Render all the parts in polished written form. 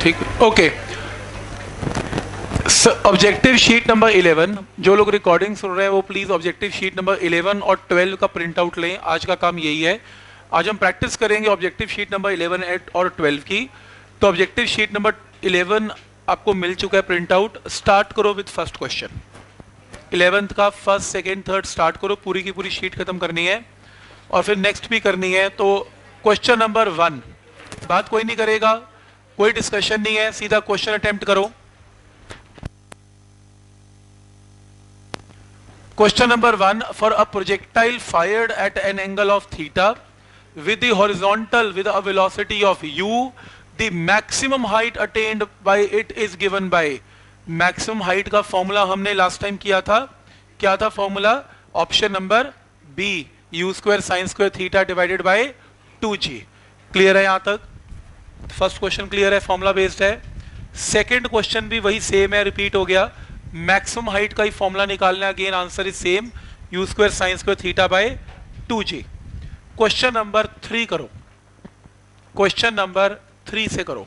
ठीक, okay. Objective sheet number 11, जो लोग रिकॉर्डिंग सुन रहे हैं वो प्लीज ऑब्जेक्टिव शीट नंबर 11 और 12 का प्रिंट आउट लें। आज का काम यही है। आज हम प्रैक्टिस करेंगे ऑब्जेक्टिव शीट नंबर 11 और 12 की। तो ऑब्जेक्टिव शीट नंबर 11 आपको मिल चुका है प्रिंट आउट। स्टार्ट करो विद फर्स्ट क्वेश्चन। 11th का फर्स्ट सेकेंड थर्ड स्टार्ट करो, पूरी की पूरी शीट खत्म करनी है और फिर नेक्स्ट भी करनी है। तो क्वेश्चन नंबर 1, बात कोई नहीं करेगा, कोई डिस्कशन नहीं है, सीधा क्वेश्चन अटेम्प्ट करो। Question number 1, for a projectile fired at an angle of theta with the horizontal with a velocity of u, the maximum height attained by it is given by। maximum height का formula हमने last time किया था, क्या था formula? Option number B, u square sine square theta divided by 2g। Clear है? यहां तक first question clear है, फॉर्मूला बेस्ड है। सेकेंड क्वेश्चन भी वही सेम है, रिपीट हो गया। मैक्सिमम हाइट का ही फॉर्मूला निकालना है, again answer is same, you square sine square theta by 2g। Question number 3 करो, क्वेश्चन नंबर 3 से करो।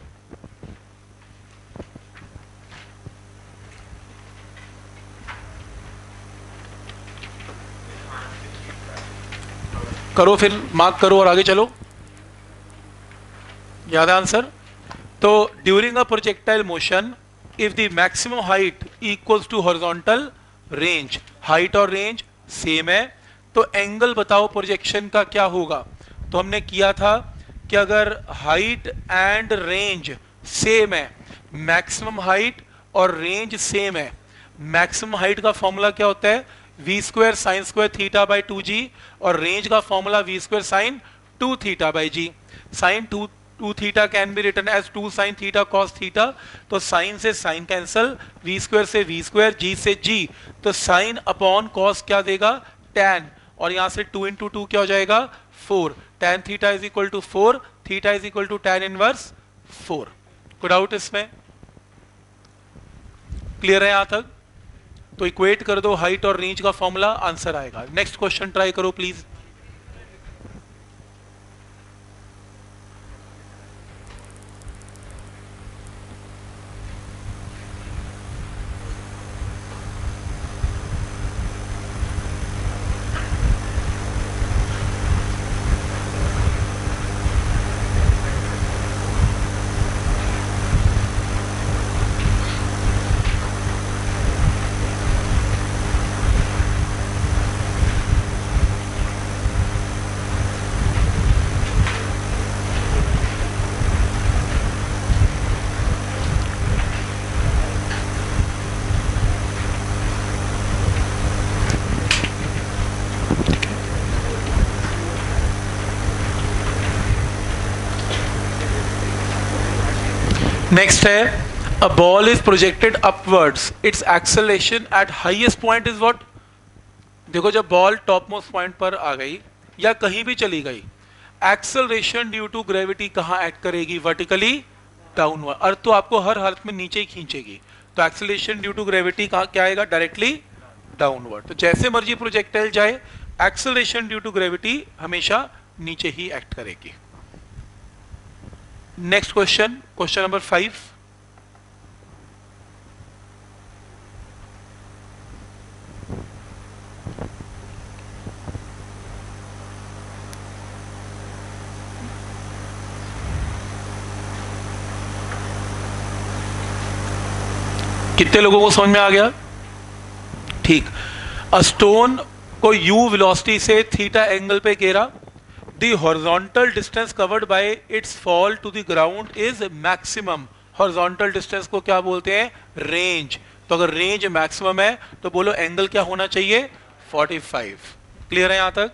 करो फिर मार्क करो और आगे चलो। याद है आंसर? तो during a projectile motion if the maximum height equals to horizontal range, height और रेंज सेम है, तो एंगल बताओ प्रोजेक्शन का क्या होगा। तो हमने किया था कि अगर हाइट एंड रेंज सेम है, मैक्सिमम हाइट और रेंज सेम है, मैक्सिमम हाइट का फॉर्मूला क्या होता है? V square sine square theta by 2g, और रेंज का formula v square sine 2 theta by g। Sine 2 theta can be written as 2 sine theta cos theta, तो sine से sine cancel, v square से v square, g से g, तो sine upon cos क्या देगा? Tan, और यहां से 2 इंटू 2 क्या हो जाएगा? 4। Tan theta is equal to 4, theta is equal to tan inverse 4। कोई डाउट इसमें? क्लियर है यहां तक? तो इक्वेट कर दो हाइट और रेंज का फॉर्मूला, आंसर आएगा। नेक्स्ट क्वेश्चन ट्राई करो प्लीज। नेक्स्ट है, a ball is projected upwards, it's acceleration at highest point is what? देखो जब बॉल टॉप मोस्ट पॉइंट पर आ गई या कहीं भी चली गई, एक्सेलरेशन ड्यू टू ग्रेविटी कहां एक्ट करेगी? Vertically downward. अर्थ तो आपको हर हालत में नीचे ही खींचेगी, तो एक्सेलरेशन ड्यू टू ग्रेविटी कहां क्या आएगा? Directly downward. तो जैसे मर्जी प्रोजेक्टाइल जाए, एक्सेलरेशन ड्यू टू ग्रेविटी हमेशा नीचे ही एक्ट करेगी। Next question, question number 5। कितने लोगों को समझ में आ गया? ठीक। अ स्टोन को u वेलोसिटी से थीटा एंगल पे घेरा, the horizontal distance covered by its fall to the ground is maximum। horizontal distance को क्या बोलते हैं? रेंज। तो अगर रेंज मैक्सिमम है तो बोलो एंगल क्या होना चाहिए? 45। क्लियर है यहां तक?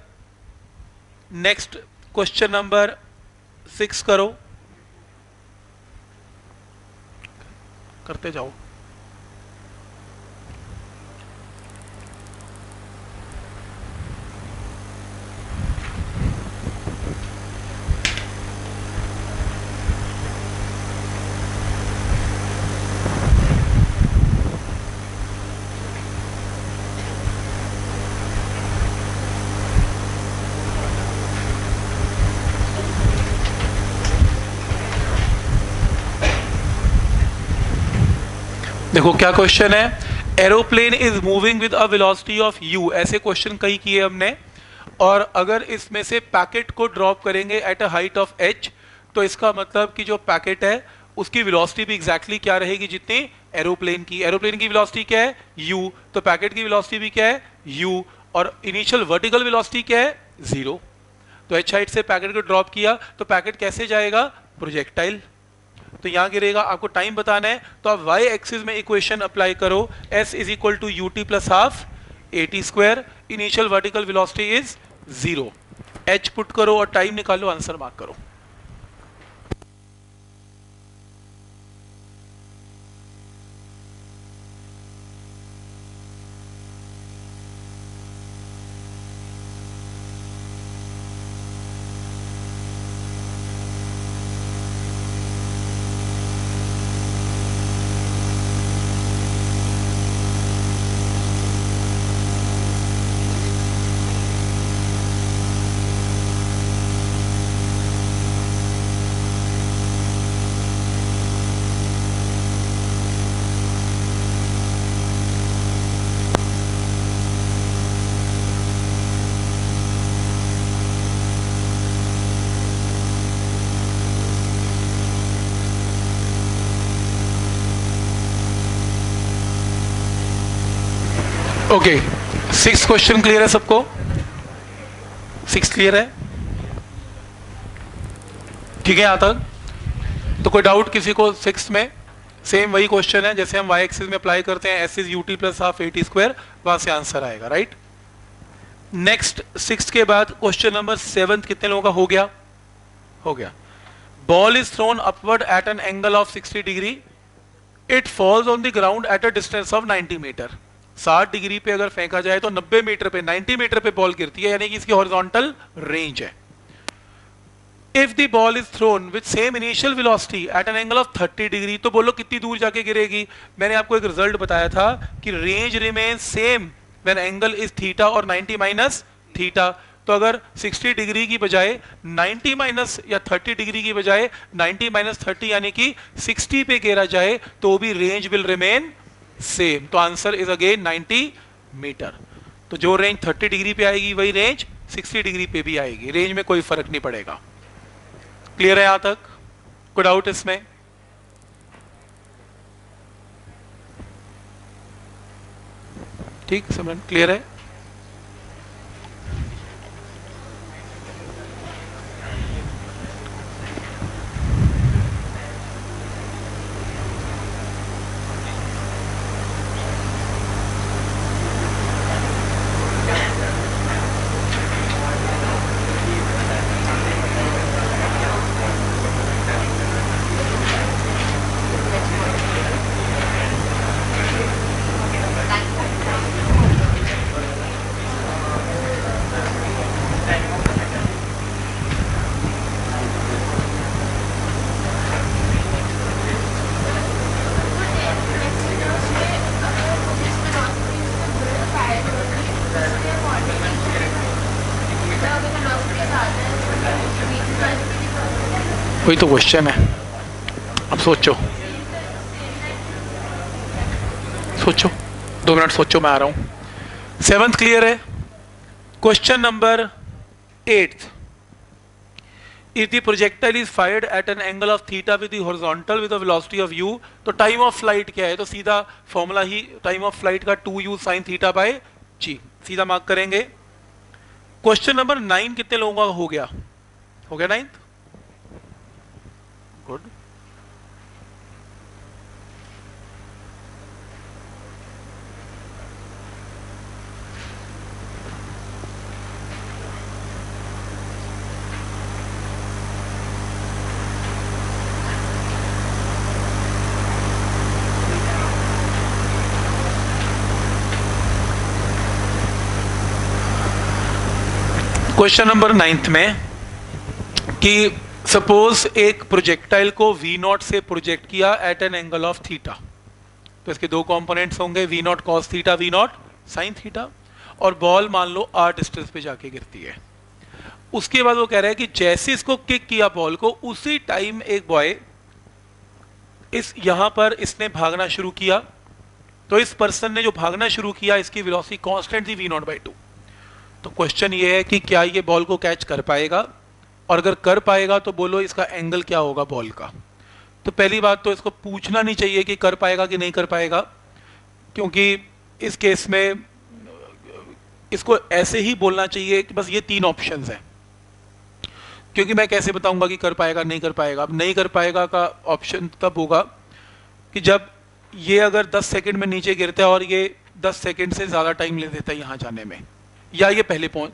नेक्स्ट क्वेश्चन नंबर 6 करो, करते जाओ। देखो क्या क्वेश्चन है, aeroplane is moving with a velocity of u, ऐसे क्वेश्चन कई किए हमने, और अगर इसमें से पैकेट को ड्रॉप करेंगे at a height of h, तो इसका मतलब कि जो पैकेट है उसकी वेलोसिटी भी एग्जैक्टली क्या रहेगी जितनी एरोप्लेन की वेलोसिटी क्या है u, तो पैकेट की वेलोसिटी भी क्या है u, और इनिशियल वर्टिकल वेलोसिटी क्या है 0। तो h हाइट से पैकेट को ड्रॉप किया तो पैकेट कैसे जाएगा, प्रोजेक्टाइल, तो यहां गिरेगा। आपको टाइम बताना है तो आप y एक्सिस में इक्वेशन अप्लाई करो, s is equal to u t plus half a t square, initial vertical velocity is 0, h put करो और टाइम निकालो, आंसर मार्क करो। ओके, 6 क्वेश्चन क्लियर है सबको, 6 क्लियर है, ठीक है यहां तक। तो कोई डाउट किसी को 6 में? सेम वही क्वेश्चन है जैसे हम y एक्सिस में अप्लाई करते हैं, s is you t plus half a t square, वहां से आंसर आएगा, राइट। नेक्स्ट 6 के बाद क्वेश्चन नंबर 7 कितने लोगों का हो गया? हो गया। Ball is thrown upward at an angle of 60 degree, it falls on the ground at a distance of 90 metre. 60 degree पे अगर फेंका जाए तो 90 मीटर पे, 90 मीटर पे बॉल गिरती है, यानी कि इसकी हॉरिजॉन्टल रेंज है। If the ball is throne with same initial velocity at an angle of 30 degree, तो बोलो कितनी दूर जाके गिरेगी? मैंने आपको एक रिजल्ट बताया था कि range remain same when angle is theta और 90 माइनस थीटा। तो अगर 60 डिग्री की बजाय 90 माइनस या 30 डिग्री की बजाय 90 माइनस 30 यानी कि 60 पे गिरा जाए तो भी रेंज विल रिमेन सेम। तो आंसर इज अगेन 90 मीटर। तो जो रेंज 30 डिग्री पे आएगी वही रेंज 60 डिग्री पे भी आएगी, रेंज में कोई फर्क नहीं पड़ेगा। क्लियर है यहां तक? कोई डाउट इसमें? ठीक सिमरन, क्लियर है? वही तो क्वेश्चन है, अब सोचो सोचो, 2 मिनट सोचो, मैं आ रहा हूं। 7th क्लियर है? Question number 8, if the projectile is fired eight an angle of theta with the horizontal with the velocity of u, तो टाइम ऑफ फ्लाइट क्या है? तो सीधा formula he time of flight का 2u sin theta by g, सीधा mark करेंगे। Question number 9 कितने लोगों का हो गया? हो गया 9th? गुड। क्वेश्चन नंबर 9 में कि सपोज एक प्रोजेक्टाइल को v नॉट से प्रोजेक्ट किया at an angle of theta, तो इसके 2 कंपोनेंट्स होंगे, v naught cos theta, v naught sine theta, और बॉल मान लो r डिस्टेंस पे जाके गिरती है। उसके बाद वो कह रहा है कि जैसे इसको किक किया बॉल को, उसी टाइम एक बॉय इस यहां पर इसने भागना शुरू किया, तो इस पर्सन ने जो भागना शुरू किया इसकी वेलोसिटी कांस्टेंट थी v0/2। तो क्वेश्चन ये है कि क्या ये बॉल को कैच कर पाएगा, और अगर कर पाएगा तो बोलो इसका एंगल क्या होगा बॉल का। तो पहली बात तो इसको पूछना नहीं चाहिए कि कर पाएगा कि नहीं कर पाएगा, क्योंकि इस केस में इसको ऐसे ही बोलना चाहिए कि बस ये 3 ऑप्शंस हैं, क्योंकि मैं कैसे बताऊंगा कि कर पाएगा नहीं कर पाएगा। अब नहीं कर पाएगा का ऑप्शन तब होगा कि जब ये अगर 10 सेकंड में नीचे गिरता है और ये 10 सेकंड से ज़्यादा टाइम ले देता है यहाँ जाने में, या ये पहले पहुँच,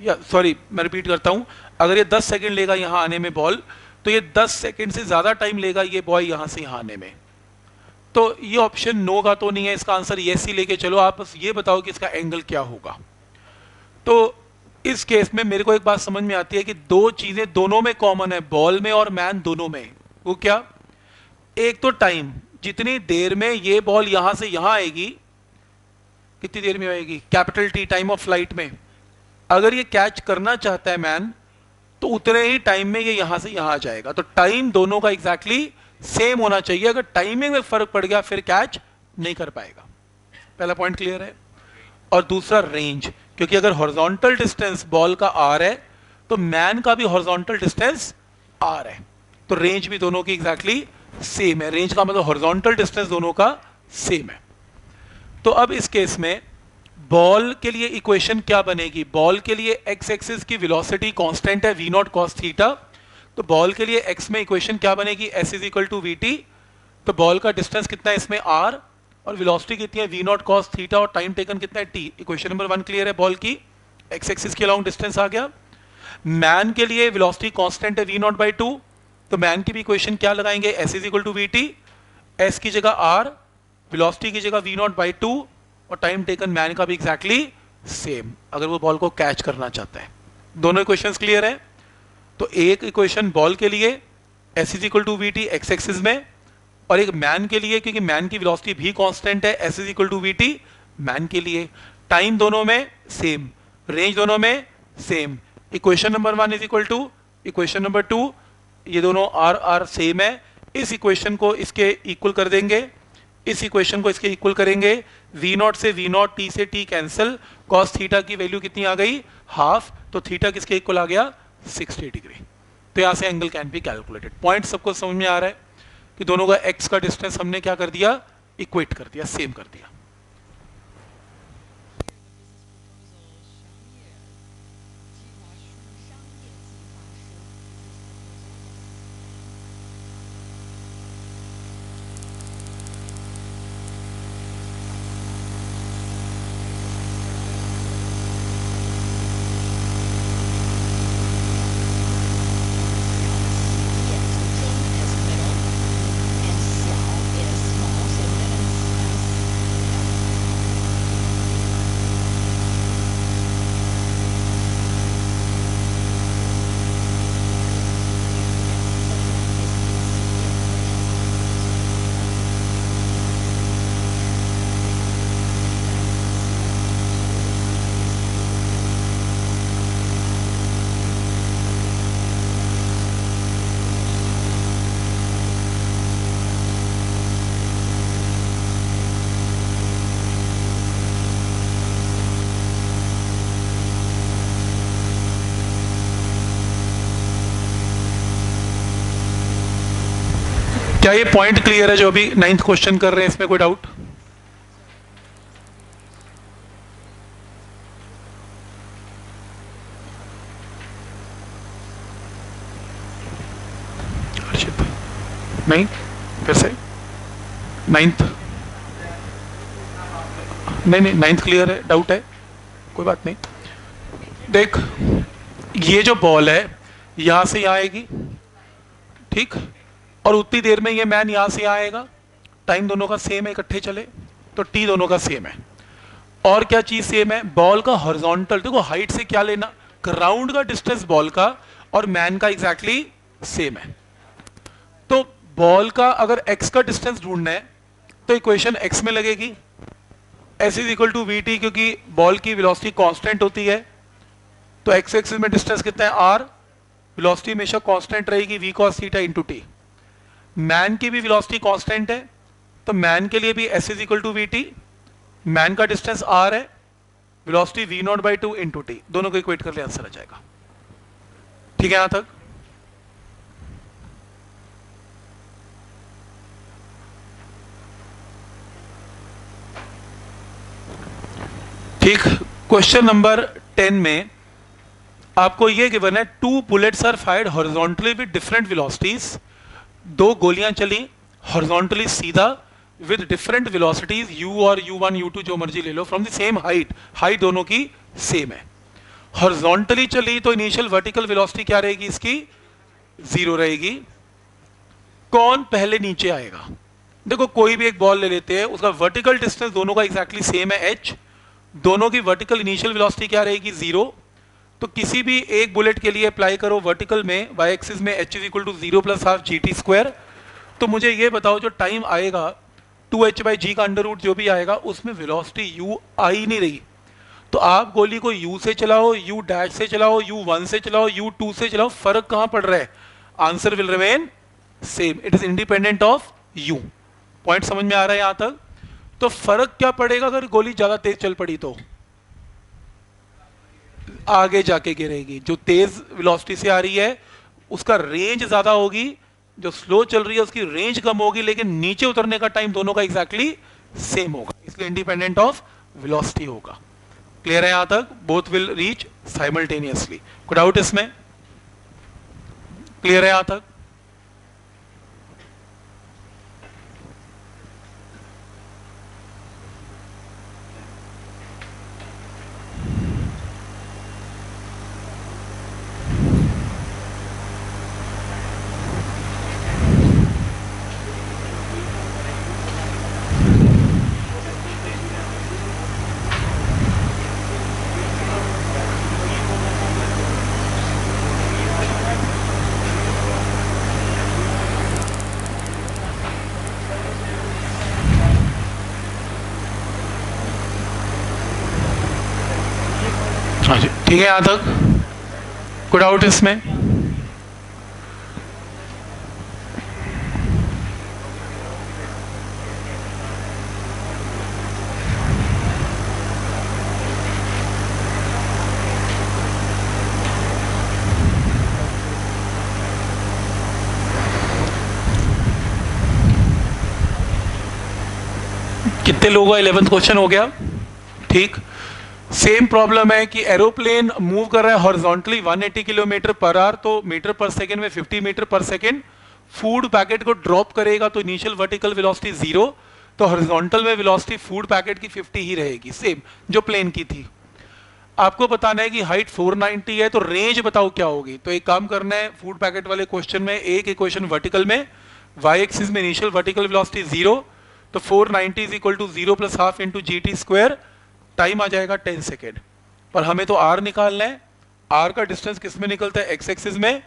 या सॉरी मैं रिपीट करता हूँ, अगर ये 10 सेकंड लेगा यहाँ आने में बॉल, तो ये 10 सेकंड से ज़्यादा टाइम लेगा ये बॉय यहाँ से यहाँ आने में। तो ये ऑप्शन नो का तो नहीं है, इसका आंसर येस ही लेके चलो। आप बस ये बताओ कि इसका एंगल क्या होगा। तो इस केस में मेरे को एक बात समझ में आती है कि 2 चीज़ें दोनों में कॉमन है, बॉल में और मैन दोनों में। वो क्या? एक तो टाइम, जितनी देर में ये बॉल यहां से यहां आएगी, कितनी देर में आएगी, capital T, time of flight में। अगर ये कैच करना चाहता है मैन, तो उतने ही टाइम में ये यहां से यहां आ जाएगा। तो टाइम दोनों का एग्जैक्टली सेम होना चाहिए। अगर टाइमिंग में फर्क पड़ गया फिर कैच नहीं कर पाएगा। पहला पॉइंट क्लियर है। और दूसरा रेंज, क्योंकि अगर हॉरिजॉन्टल डिस्टेंस बॉल का आर है तो मैन का भी हॉरिजॉन्टल डिस्टेंस आर है, तो रेंज भी दोनों की एग्जैक्टली सेम है। रेंज का मतलब हॉरिजॉन्टल डिस्टेंस दोनों का सेम है। तो अब इस केस में बॉल के लिए इक्वेशन क्या बनेगी? बॉल के लिए एक्स एक्सिस की वेलोसिटी कांस्टेंट है v0 cos थीटा, तो बॉल के लिए एक्स में इक्वेशन क्या बनेगी? s is equal to vt। तो बॉल का डिस्टेंस कितना है इसमें r, और वेलोसिटी कितनी है v0 cos थीटा, और टाइम टेकन कितना है t। इक्वेशन नंबर 1 क्लियर है। बॉल की एक्स एक्सिस के अलोंग डिस्टेंस आ गया। मैन के लिए वेलोसिटी कांस्टेंट है v0/2, तो मैन की भी इक्वेशन क्या लगाएंगे? s is equal to vt, s की जगह r, वेलोसिटी की जगह v0/2, और टाइम टेकन मैन का भी एग्जैक्टली सेम, अगर वो बॉल को कैच करना चाहता है। दोनों इक्वेशंस क्लियर है। तो एक इक्वेशन बॉल के लिए s is equal to vt x axis में, और एक मैन के लिए, क्योंकि मैन की वेलोसिटी भी कांस्टेंट है, s is equal to vt man के लिए। टाइम दोनों में सेम, रेंज दोनों में same. Equation number 1 is equal to equation number 2, ये दोनों आर आर सेम है। इस इक्वेशन को इसके इक्वल कर देंगे, इस इक्वेशन को इसके इक्वल करेंगे। v0 से v0, t से t कैंसिल, cos थीटा की वैल्यू कितनी आ गई? हाफ, तो थीटा किसके इक्वल आ गया? 60 डिग्री। तो यहां से angle can be calculated. Point सबको समझ में आ रहा है कि दोनों का x का डिस्टेंस हमने क्या कर दिया? इक्वेट कर दिया, सेम कर दिया। क्या ये पॉइंट क्लियर है जो अभी 9th क्वेश्चन कर रहे हैं? इसमें कोई डाउट? नहीं, फिर से 9th, नहीं 9th क्लियर है, डाउट है? कोई बात नहीं। देख, ये जो बॉल है यहां से यहां आएगी, ठीक, और उतनी देर में ये मैन यहां से आएगा। टाइम दोनों का सेम है, इकट्ठे चले, तो टी दोनों का सेम है। और क्या चीज सेम है? बॉल का हॉरिजॉन्टल, देखो हाइट से क्या लेना, ग्राउंड का डिस्टेंस बॉल का और मैन का एग्जैक्टली सेम है। तो बॉल का अगर एक्स का डिस्टेंस ढूंढना है तो इक्वेशन एक्स में लगेगी, s is equal to vt, क्योंकि बॉल की वेलोसिटी कांस्टेंट होती है, तो एक्स एक्सिस में डिस्टेंस कितना है? r, वेलोसिटी हमेशा कांस्टेंट रहेगी v cos theta into T. Man की भी वेलोसिटी कांस्टेंट है, तो मैन के लिए भी s is equal to v t, man का डिस्टेंस r है, velocity v naught by 2 into t, दोनों को इक्वेट कर ले आंसर आ जाएगा। ठीक है यहां तक? ठीक। क्वेश्चन नंबर 10 में आपको यह गिवन है, two bullets are fired horizontally with different velocities, दो गोलियां चली हॉरिजॉन्टली सीधा विद डिफरेंट वेलोसिटीज u और u1 u2 जो मर्जी ले लो, from the same height, height दोनों की सेम है। हॉरिजॉन्टली चली तो इनिशियल वर्टिकल वेलोसिटी क्या रहेगी इसकी? 0 रहेगी। कौन पहले नीचे आएगा? देखो कोई भी एक बॉल ले लेते हैं, उसका वर्टिकल डिस्टेंस दोनों का एग्जैक्टली सेम है h, दोनों की वर्टिकल इनिशियल वेलोसिटी क्या रहेगी? 0। तो किसी भी एक बुलेट के लिए अप्लाई करो वर्टिकल में y एक्सिस में h is equal to 0 plus half g t square. तो मुझे ये बताओ जो टाइम आएगा 2h बाई जी का अंडर रूट जो भी आएगा, उसमें वेलोसिटी u आ ही नहीं रही। तो आप गोली को u से चलाओ, u डैश से चलाओ, u1 से चलाओ, u2 से चलाओ, फर्क कहां पड़ रहा है? Answer will remain same, it is independent of u। Point समझ में आ रहा है यहां तक? तो फर्क क्या पड़ेगा अगर गोली ज्यादा तेज चल पड़ी? तो आगे जाके गिरेगी। जो तेज वेलोसिटी से आ रही है उसका रेंज ज्यादा होगी, जो स्लो चल रही है उसकी रेंज कम होगी, लेकिन नीचे उतरने का टाइम दोनों का एग्जैक्टली सेम होगा, इसलिए इंडिपेंडेंट ऑफ वेलोसिटी होगा। क्लियर है यहां तक? Both will reach simultaneously. कोई डाउट इसमें? क्लियर है यहां तक? हाँ जी, ठीक है यहां तक? कोई डाउट इसमें? कितने लोगों का 11th क्वेश्चन हो गया? ठीक। सेम प्रॉब्लम है कि एरोप्लेन मूव कर रहा है हॉरिजॉन्टली 180 किलोमीटर पर आवर, तो मीटर पर सेकंड में 50 मीटर पर सेकंड। फूड पैकेट को ड्रॉप करेगा तो इनिशियल वर्टिकल वेलोसिटी 0, तो हॉरिजॉन्टल में वेलोसिटी फूड पैकेट की 50 ही रहेगी, सेम जो प्लेन की थी। आपको बताना है कि हाइट 490 है, तो रेंज बताओ क्या होगी। तो एक काम करना है, फूड पैकेट वाले क्वेश्चन में एक इक्वेशन वर्टिकल में, y एक्सिस में इनिशियल वर्टिकल वेलोसिटी 0, तो 490 is equal to 0 plus half into g t square, time आ जाएगा 10 सेकेंड। पर हमें तो r निकालना है। r का डिस्टेंस किस में निकलता है? x एक्सिस में।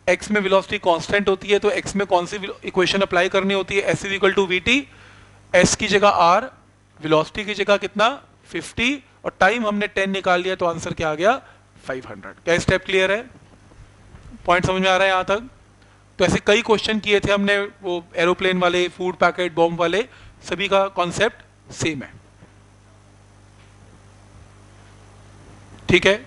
x में वेलोसिटी कांस्टेंट होती है, तो x में कौन सी इक्वेशन अप्लाई करनी होती है? s is equal to v t, s की जगह r, वेलोसिटी की जगह कितना? 50, और टाइम हमने 10 निकाल लिया, तो आंसर क्या आ गया? 500। क्या स्टेप क्लियर है? पॉइंट समझ में आ रहा है यहां तक? तो ऐसे कई क्वेश्चन किए थे हमने, वो एरोप्लेन वाले, फूड पैकेट, बॉम्ब वाले, सभी का कॉन्सेप्ट सेम है। ठीक है?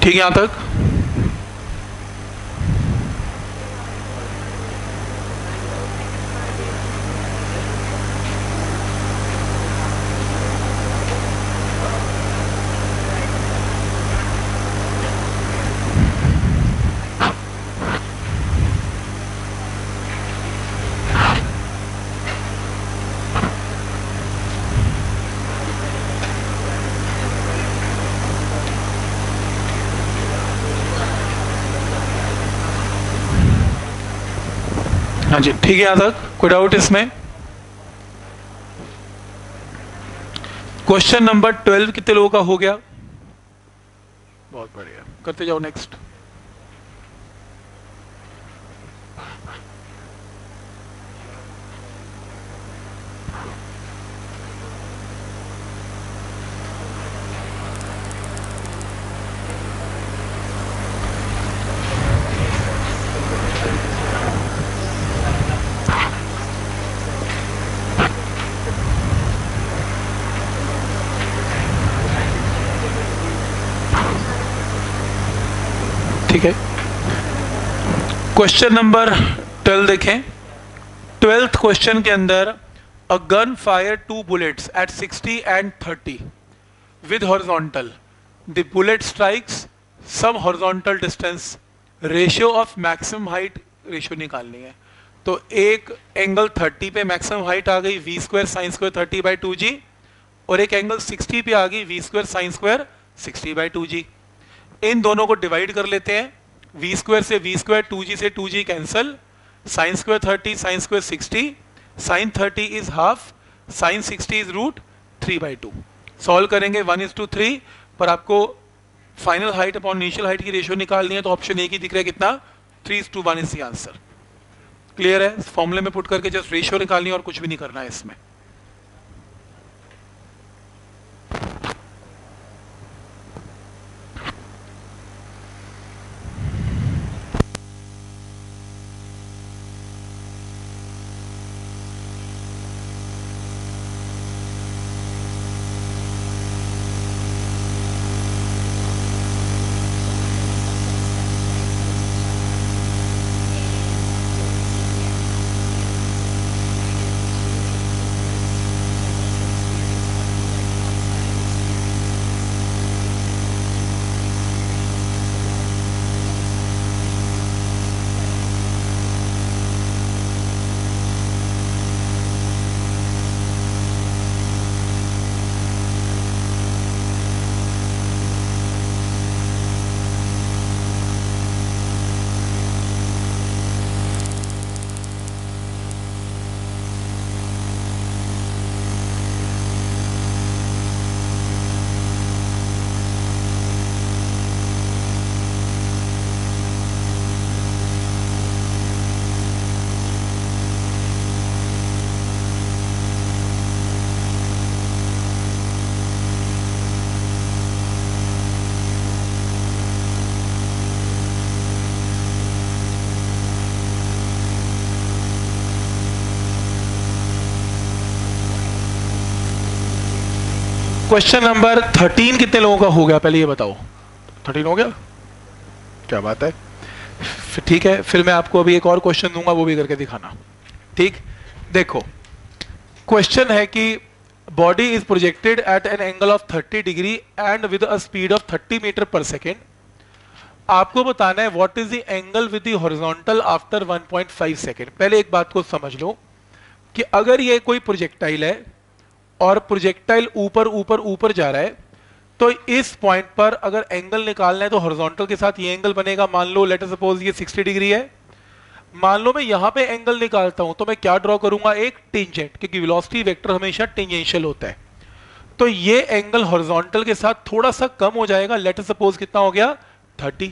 ठीक है यहां तक? हाँ जी, ठीक है, यहाँ तक कोई डाउट इसमें? क्वेश्चन नंबर 12 कितने लोगों का हो गया? बहुत बढ़िया, करते जाओ नेक्स्ट। ठीक है, क्वेश्चन नंबर 12 देखें। 12th क्वेश्चन के अंदर a gun fire 2 bullets at 60 and 30 with horizontal, the bullet strikes some horizontal distance, ratio of maximum height ratio निकालनी है। तो एक एंगल 30 पे मैक्सिमम हाइट आ गई v square sine square 30/2g, और एक एंगल 60 पे आ गई v square sine square 60/2g। इन दोनों को डिवाइड कर लेते हैं, v स्क्वायर से v स्क्वायर, 2g से 2g cancel, sine square 30 sine square 60, sine 30 is half, sine 60 is root 3/2। Solve करेंगे 1:3, पर आपको final height upon initial height की रेशियो निकालनी है, तो ऑप्शन ए की दिख रहा है कितना, 3:1 इज द आंसर। क्लियर है? फॉर्मूले में पुट करके जस्ट रेशियो निकालनी है और कुछ भी नहीं करना है इसमें। क्वेश्चन नंबर 13 कितने लोगों का हो गया, पहले ये बताओ। 13 हो गया, क्या बात है। ठीक है, फिर मैं आपको अभी एक और क्वेश्चन दूंगा, वो भी करके दिखाना। ठीक, देखो क्वेश्चन है कि body is projected at an angle of 30 degree and with a speed of 30 metre per second. आपको बताना है what is the angle with the horizontal after 1.5 second. पहले एक बात को समझ लो कि अगर ये कोई प्रोजेक्टाइल है और प्रोजेक्टाइल ऊपर ऊपर ऊपर जा रहा है, तो इस पॉइंट पर अगर एंगल निकालना है तो हॉरिजॉन्टल के साथ ये एंगल बनेगा। मान लो लेट अस सपोज ये 60 डिग्री है, मान लो मैं यहां पे एंगल निकालता हूं, तो मैं क्या ड्रॉ करूंगा, एक टेंजेंट, क्योंकि वेलोसिटी वेक्टर हमेशा टेंजेंशियल होता है। तो ये एंगल हॉरिजॉन्टल के साथ थोड़ा सा कम हो जाएगा, लेट अस सपोज कितना हो गया 30।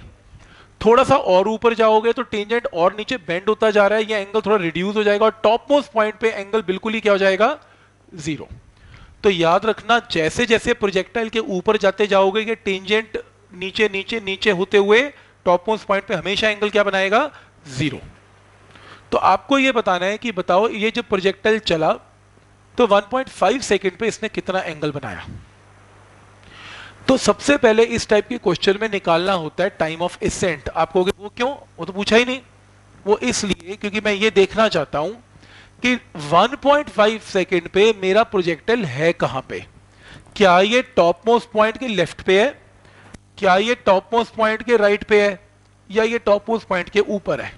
थोड़ा सा और ऊपर जाओगे तो टेंजेंट और नीचे बेंड होता जा रहा है, ये एंगल थोड़ा रिड्यूस हो जाएगा और टॉप मोस्ट पॉइंट पे एंगल बिल्कुल ही क्या हो जाएगा, 0। तो याद रखना, जैसे जैसे प्रोजेक्टाइल के ऊपर जाते जाओगे ये टेंजेंट नीचे नीचे नीचे होते हुए टॉप मोस्ट पॉइंट पे हमेशा एंगल क्या बनाएगा, 0। तो आपको ये बताना है कि बताओ ये जब प्रोजेक्टाइल चला तो 1.5 सेकंड पे इसने कितना एंगल बनाया। तो सबसे पहले इस टाइप के क्वेश्चन में निकालना होता है टाइम ऑफ एसेंट। आप कहोगे वो क्यों, वो तो पूछा ही नहीं। वो इसलिए क्योंकि मैं ये देखना चाहता हूं कि 1.5 सेकंड पे मेरा प्रोजेक्टाइल है कहां पे। क्या ये टॉप मोस्ट पॉइंट के लेफ्ट पे है, क्या ये टॉप मोस्ट पॉइंट के राइट पे है, या ये टॉप मोस्ट पॉइंट के ऊपर है।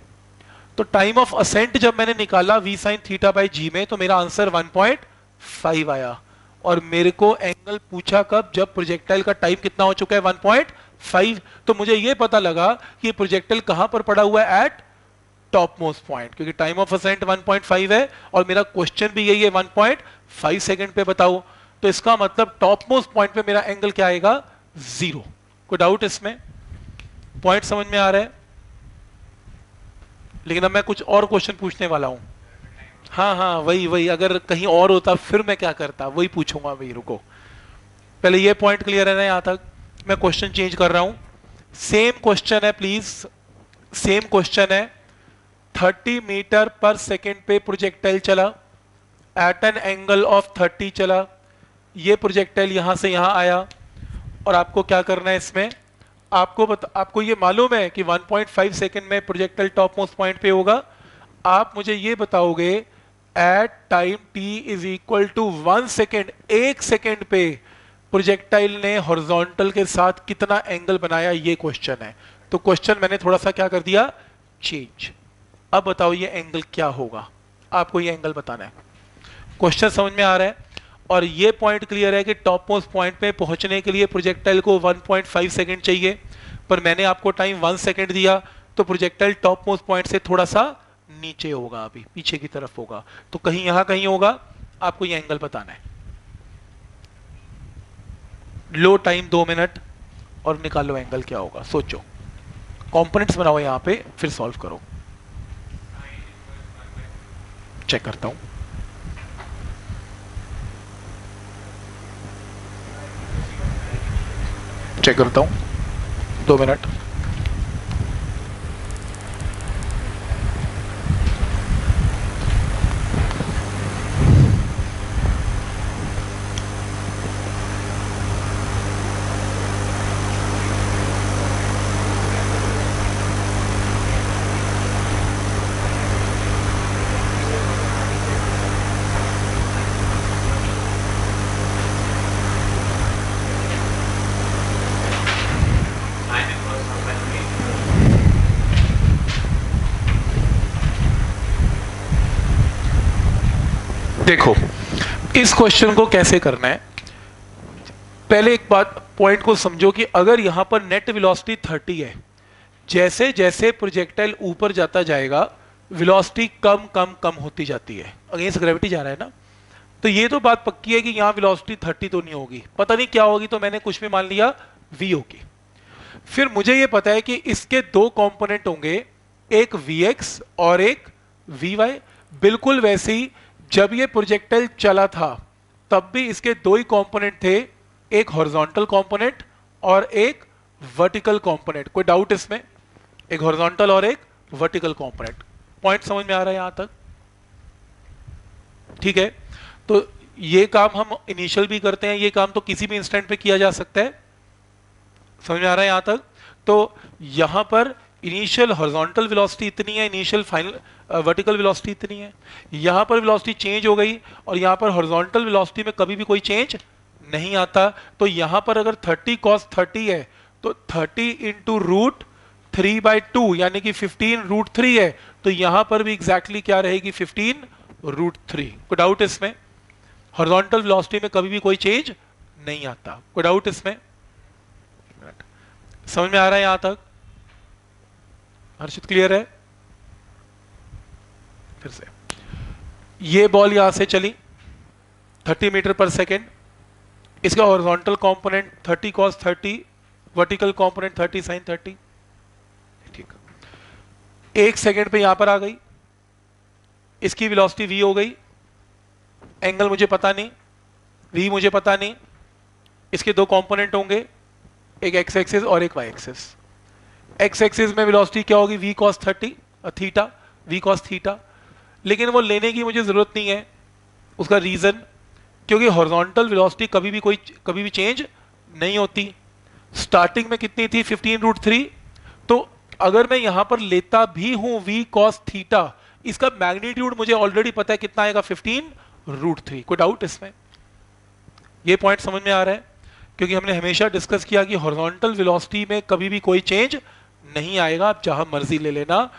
तो टाइम ऑफ असेंट जब मैंने निकाला v sin थीटा बाई जी में, तो मेरा आंसर 1.5 आया। और मेरे को एंगल पूछा कब, जब प्रोजेक्टाइल का टाइम कितना हो चुका है 1.5। तो मुझे यह पता लगा कि प्रोजेक्टाइल कहां पर पड़ा हुआ है, एट टॉप मोस्ट पॉइंट, क्योंकि टाइम ऑफ असेंट 1.5 है और मेरा क्वेश्चन भी यही है 1.5 सेकंड पे बताओ, तो इसका मतलब टॉप मोस्ट पॉइंट पे मेरा एंगल क्या आएगा, 0। कोई डाउट इसमें? पॉइंट समझ में आ रहा है? लेकिन अब मैं कुछ और क्वेश्चन पूछने वाला हूं। हाँ हाँ वही, अगर कहीं और होता फिर मैं क्या करता, वही पूछूंगा। वही रुको, पहले ये पॉइंट क्लियर है ना यहां तक? मैं क्वेश्चन चेंज कर रहा हूं। सेम क्वेश्चन है प्लीज, सेम क्वेश्चन है। 30 मीटर पर सेकेंड पे प्रोजेक्टाइल चला, एट एन एंगल ऑफ 30 चला। ये प्रोजेक्टाइल यहां से यहां आया और आपको क्या करना है इसमें, आपको ये मालूम है कि 1.5 सेकेंड में प्रोजेक्टाइल टॉप मोस्ट पॉइंट पे होगा। आप मुझे ये बताओगे at time t is equal to 1 second, 1 second पे प्रोजेक्टाइल ने हॉरिजॉन्टल के साथ कितना एंगल बनाया, ये क्वेश्चन है। तो क्वेश्चन मैंने थोड़ा सा क्या कर दिया, चेंज। अब बताओ ये एंगल क्या होगा, आपको ये एंगल बताना है। क्वेश्चन समझ में आ रहा है? और ये पॉइंट क्लियर है कि टॉप मोस्ट पॉइंट पे पहुंचने के लिए प्रोजेक्टाइल को 1.5 सेकेंड चाहिए, पर मैंने आपको टाइम 1 सेकेंड दिया, तो प्रोजेक्टाइल टॉप मोस्ट पॉइंट से थोड़ा सा नीचे होगा, अभी पीछे की तरफ होगा, तो कहीं यहां कहीं होगा। आपको ये एंगल बताना है। लो टाइम 2 मिनट और निकालो एंगल क्या होगा, सोचो। कंपोनेंट्स बनाओ यहां पे, फिर सॉल्व करो। चेक करता हूं। चेक करता हूं, 2 मिनट। देखो इस क्वेश्चन को कैसे करना है। पहले एक बात, पॉइंट को समझो कि अगर यहां पर नेट वेलोसिटी 30 है, जैसे जैसे प्रोजेक्टाइल ऊपर जाता जाएगा वेलोसिटी कम कम कम होती जाती है, अगेंस्ट ग्रेविटी जा रहा है ना। तो ये तो बात पक्की है कि यहां वेलोसिटी 30 तो नहीं होगी, पता नहीं क्या होगी, तो मैंने कुछ भी मान लिया v होगी। फिर मुझे ये पता है कि इसके दो कंपोनेंट होंगे, एक vx और एक vy। बिल्कुल वैसे ही जब ये प्रोजेक्टाइल चला था तब भी इसके दो ही कंपोनेंट थे, एक हॉरिजॉन्टल कंपोनेंट और एक वर्टिकल कंपोनेंट। कोई डाउट इसमें? एक हॉरिजॉन्टल और एक वर्टिकल कंपोनेंट। पॉइंट समझ में आ रहा है यहां तक? ठीक है, तो ये काम हम इनिशियल भी करते हैं, ये काम तो किसी भी इंस्टेंट पे किया जा सकता है। समझ में आ रहा है यहां तक? तो यहां पर इनिशियल हॉरिजॉन्टल वेलोसिटी इतनी है, इनिशियल फाइनल वर्टिकल वेलोसिटी इतनी है। यहां पर वेलोसिटी चेंज हो गई और यहां पर हॉरिजॉन्टल वेलोसिटी में कभी भी कोई चेंज नहीं आता। तो यहां पर अगर 30 cos 30 है तो 30 इंटू रूट 3/2 यानी कि 15 रूट 3 है, तो यहां पर भी एग्जैक्टली क्या रहेगी, 15 रूट 3। कोई डाउट इसमें? हॉरिजॉन्टल वेलोसिटी में कभी भी कोई चेंज नहीं आता। कोई डाउट इसमें? समझ में आ रहा है यहां तक? हर्षित क्लियर है? फिर से ये बॉल यहां से चली 30 मीटर पर सेकेंड, इसका horizontal component 30 cos 30, vertical component 30 sin 30। ठीक, 1 सेकेंड पे यहां पर आ गई, इसकी वेलोसिटी v हो गई। एंगल मुझे पता नहीं, v मुझे पता नहीं। इसके दो कंपोनेंट होंगे, एक x एक्सिस और एक y एक्सिस। x एक्सिस में वेलोसिटी क्या होगी, v cos 30 theta, v cos theta. लेकिन वो लेने की मुझे जरूरत नहीं है, उसका रीजन क्योंकि हॉरिजॉन्टल वेलोसिटी कभी भी चेंज नहीं होती। स्टार्टिंग में कितनी थी, 15 रूट 3। तो अगर मैं यहां पर लेता भी हूं v cos थीटा, इसका मैग्नीट्यूड मुझे ऑलरेडी पता है कितना आएगा, 15 रूट 3। कोई डाउट इसमें? ये पॉइंट समझ में आ रहा है? क्योंकि हमने हमेशा डिस्कस किया कि हॉरिजॉन्टल वेलोसिटी में कभी भी कोई चेंज नहीं आएगा, आप जहां मर्जी ले लेना।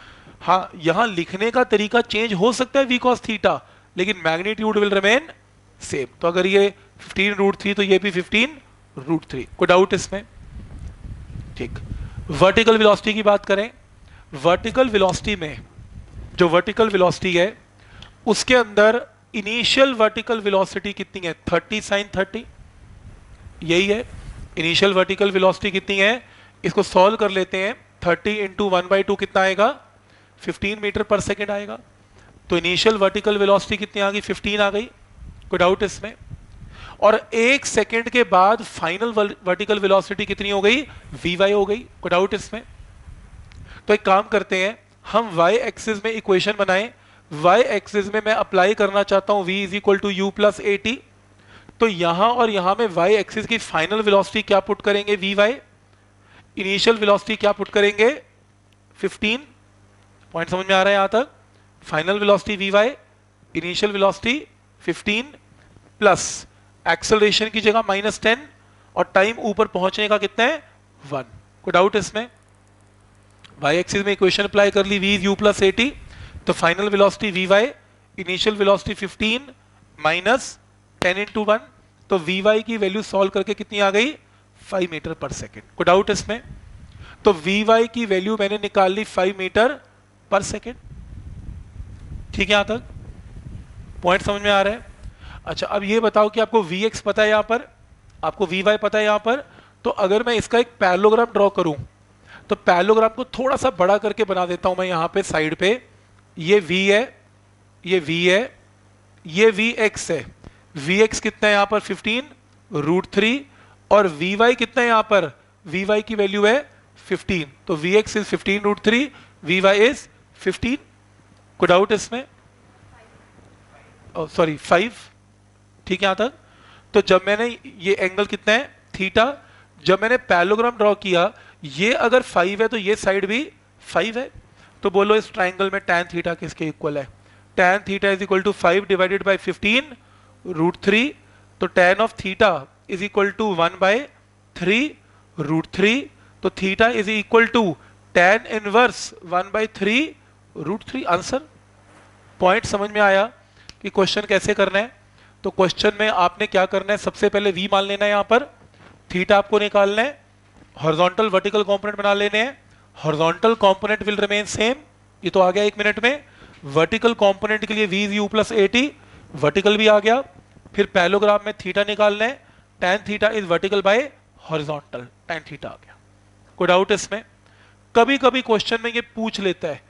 हाँ, यहां लिखने का तरीका चेंज हो सकता है v cos थीटा, लेकिन मैग्नीट्यूड विल रिमेन सेम। तो अगर ये 15 रूट 3 तो ये भी 15 रूट 3। कोई डाउट इसमें? ठीक, वर्टिकल वेलोसिटी की बात करें। वर्टिकल वेलोसिटी में जो वर्टिकल वेलोसिटी है उसके अंदर इनिशियल वर्टिकल वेलोसिटी कितनी है, 30 sin 30, यही है इनिशियल वर्टिकल वेलोसिटी कितनी है। इसको सॉल्व कर लेते हैं, 30 इंटू 1/2 कितना आएगा, 15 मीटर पर सेकेंड आएगा। तो इनिशियल वर्टिकल वेलोसिटी कितनी आ गई, 15 आ गई, कोई डाउट इसमें। और 1 सेकेंड के बाद फाइनल वर्टिकल वेलोसिटी कितनी हो गई, वी हो गई, कोई डाउट इसमें। तो एक काम करते हैं, हम y एक्सिस में इक्वेशन बनाएं। y एक्सिस में मैं अप्लाई करना चाहता हूं v is equal to u plus a t. तो यहां और यहां में y एक्सिस की फाइनल वेलोसिटी क्या पुट करेंगे, vy। इनिशियल वेलोसिटी क्या पुट करेंगे, 15। पॉइंट समझ में आ रहा है यहां तक। Final velocity vy, initial velocity 15 plus acceleration की जगह -10 और टाइम ऊपर पहुंचने का कितना है, 1। कोई डाउट इसमें। y एक्सिस में इक्वेशन अप्लाई कर ली, v is u plus a t. तो final velocity vy, initial velocity 15 minus 10 into 1। तो vy की वैल्यू सॉल्व करके कितनी आ गई, 5 मीटर पर सेकेंड। कोई डाउट इसमें। तो vy की वैल्यू मैंने निकाल ली 5 मीटर पर सेकेंड। ठीक है, यहां तक पॉइंट समझ में आ रहा है। अच्छा, अब ये बताओ कि आपको vx पता है, यहां पर आपको vy पता है यहां पर। तो अगर मैं इसका एक पैरेललोग्राम ड्रॉ करूं, तो पैरेललोग्राम को थोड़ा सा बड़ा करके बना देता हूं मैं यहां पे साइड पे। ये v है, ये v है, ये vx है। vx कितना है यहां पर, 15√3। और vy कितना है यहां पर, vy की वैल्यू है 15। तो vx इज 15√3, vy इज 15। कोई डाउट इसमें, सॉरी 5। ठीक है यहां तक। तो जब मैंने ये एंगल कितना है, थीटा, जब मैंने पैरेललोग्राम ड्रॉ किया, ये अगर 5 है तो ये साइड भी 5 है। तो बोलो इस ट्राइंगल में tan थीटा किसके इक्वल है, tan theta is equal to 5 divided by 15√3। तो tan of theta is equal to 1/3√3। तो theta is equal to tan inverse 1/3√3। Answer. Point समझ में आया कि क्वेश्चन कैसे करना है। तो क्वेश्चन में आपने क्या करना है, सबसे पहले v मान लेना है, यहां पर थीटा आपको निकालना है, हॉरिजॉन्टल वर्टिकल कंपोनेंट बना लेने हैं। Horizontal component will remain same, ये तो आ गया 1 मिनट में। वर्टिकल कंपोनेंट के लिए v is u plus a T, vertical भी आ गया। फिर पैरेललोग्राम में थीटा निकालना है, tan theta is vertical by horizontal, tan theta आ गया। कोई डाउट इसमें। कभी कभी क्वेश्चन में ये पूछ लेता है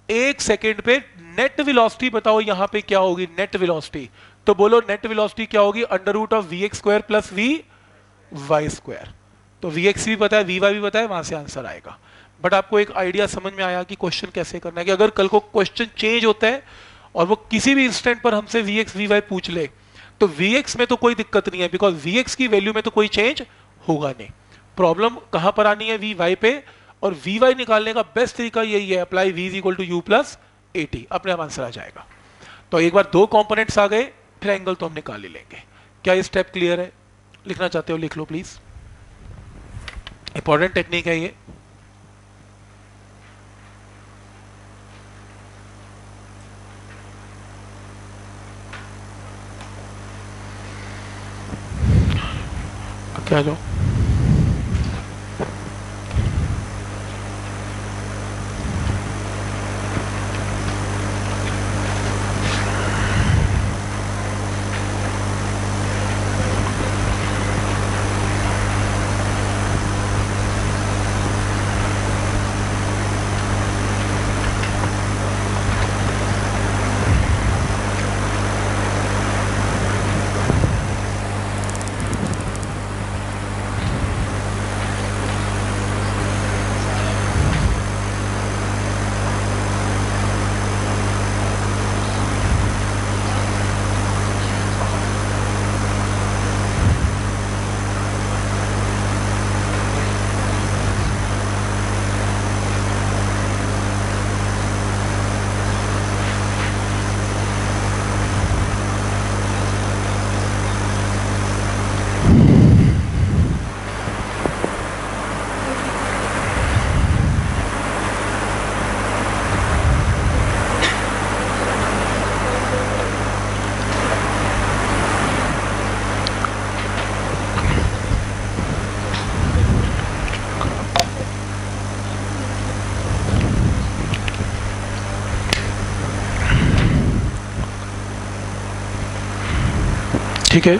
1 सेकेंड पे नेट वेलोसिटी बताओ यहां पे क्या होगी, नेट वेलोसिटी। तो बोलो नेट वेलोसिटी क्या होगी, √vx² प्लस vy²। तो vx भी पता है, vy भी पता है, वहां से आंसर आएगा। बट आपको एक आइडिया समझ में आया कि क्वेश्चन कैसे करना है, कि अगर कल को क्वेश्चन चेंज होता है और वो किसी भी इंस्टेंट पर हमसे vx vy पूछ ले, तो vx में तो कोई दिक्कत नहीं है, बिकॉज vx की वैल्यू में तो कोई चेंज होगा नहीं। प्रॉब्लम कहां पर आनी है, vy पे। और vy निकालने का बेस्ट तरीका यही है, apply v is equal to u plus a t, अपने आप आंसर आ जाएगा। तो एक बार 2 कंपोनेंट्स आ गए, फिर एंगल तो हम निकाल ही लेंगे। क्या ये स्टेप क्लियर है? लिखना चाहते हो लिख लो प्लीज, इंपॉर्टेंट टेक्निक है ये। क्या जो ठीक है,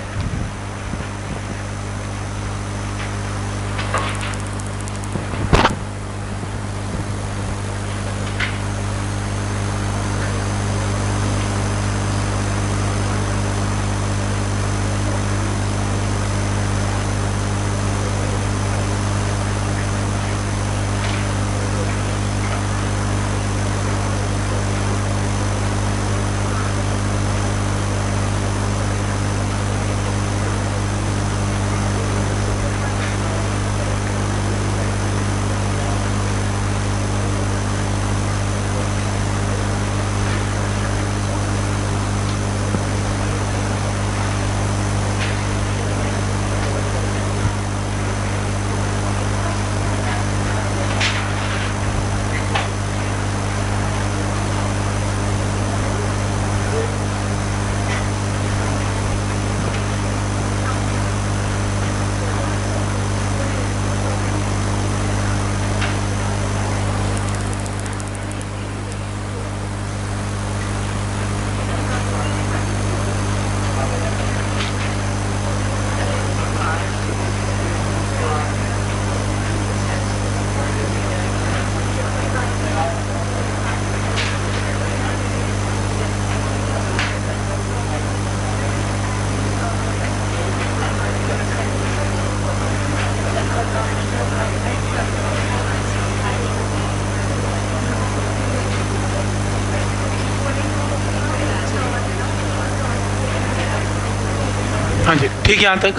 हाँ जी, ठीक है, यहाँ तक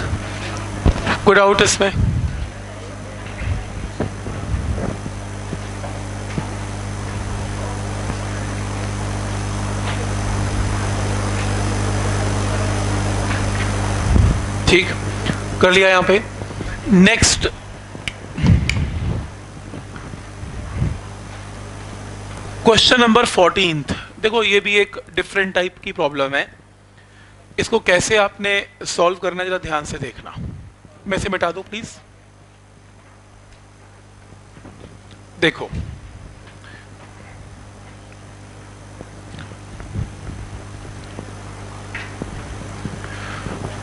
कोई डाउट इसमें? ठीक, कर लिया यहाँ पे। Next, question number 14। देखो ये भी एक डिफरेंट टाइप की प्रॉब्लम है, इसको कैसे आपने सॉल्व करना है जरा ध्यान से देखना। मैं इसे मिटा दूं प्लीज। देखो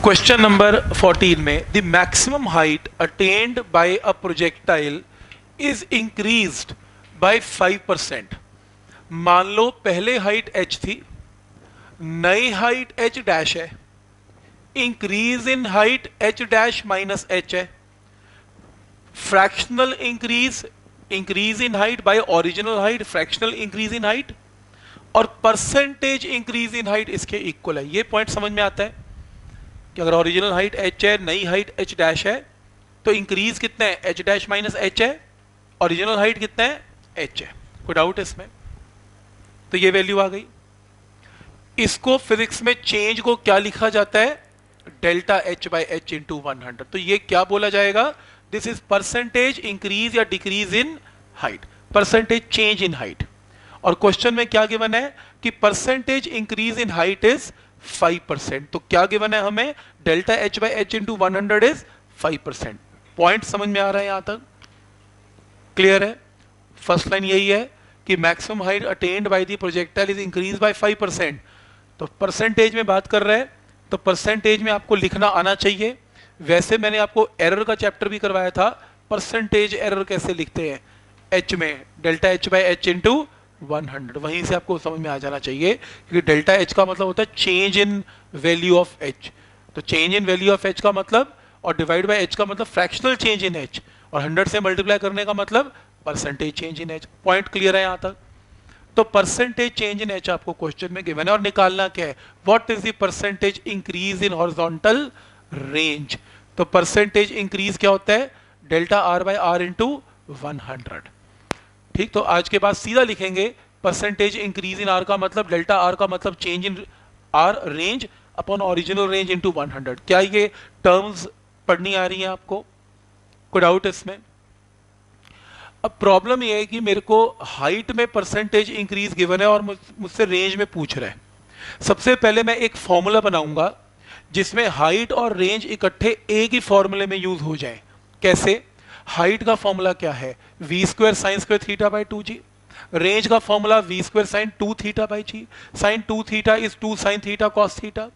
क्वेश्चन नंबर 14 में the maximum height attend bye a projectile is increased by 5%। मान लो पहले हाइट h थी, नई हाइट h डैश है, increase in height h dash minus h है, fractional increase, increase in height bye original height, fractional increase in height, और percentage increase in height इसके equal है। ये पॉइंट समझ में आता है कि अगर ओरिजिनल हाइट h है, नई हाइट h डैश है, तो इंक्रीज कितना है, h डैश माइनस h है, ओरिजिनल हाइट कितना है, h है। कोई डाउट है इसमें? तो ये वैल्यू आ गई। इसको फिजिक्स में चेंज को क्या लिखा जाता है, delta h by H into 100। तो ये क्या बोला जाएगा, दिस इज परसेंटेज इंक्रीज या decrease in height, percentage change in height. और क्वेश्चन में क्या गिवन है कि percentage increase in height is 5%। तो क्या गिवन है हमें, delta h by H into 100 is 5%। Point समझ में आ रहा है यहां तक? क्लियर है? फर्स्ट लाइन यही है कि maximum height attend by the projectile is increase by 5%। तो परसेंटेज में बात कर रहे हैं, तो परसेंटेज में आपको लिखना आना चाहिए। वैसे मैंने आपको एरर का चैप्टर भी करवाया था, परसेंटेज एरर कैसे लिखते हैं h में, delta h by H into 100, वहीं से आपको समझ में आ जाना चाहिए, क्योंकि डेल्टा h का मतलब होता है change in value of h। तो change in value of h का मतलब, और डिवाइड बाय h का मतलब फ्रैक्शनल चेंज इन h, और 100 से मल्टीप्लाई करने का मतलब percentage change in h। Point clear है यहां तक? तो परसेंटेज चेंज इन h आपको क्वेश्चन में गिवन है, और निकालना क्या है, what is the percentage increase in horizontal range. तो परसेंटेज इंक्रीज क्या होता है, delta r by r into 100। ठीक, तो आज के बाद सीधा लिखेंगे परसेंटेज इंक्रीज इन r का मतलब, डेल्टा r का मतलब change in r range upon original range into 100। क्या ये टर्म्स पढ़नी आ रही है आपको? कोई डाउट इसमें? अब प्रॉब्लम ये है कि मेरे को हाइट में परसेंटेज इंक्रीज गिवन है और मुझसे रेंज में पूछ रहा है। सबसे पहले मैं एक फॉर्मूला बनाऊंगा जिसमें हाइट और रेंज इकट्ठे एक ही फॉर्मूले में यूज हो जाए। कैसे? हाइट का फॉर्मूला क्या है, v square sine square theta by 2g। Range का formula v square sine 2 theta by g. Sine 2 theta is 2 sine theta cos theta.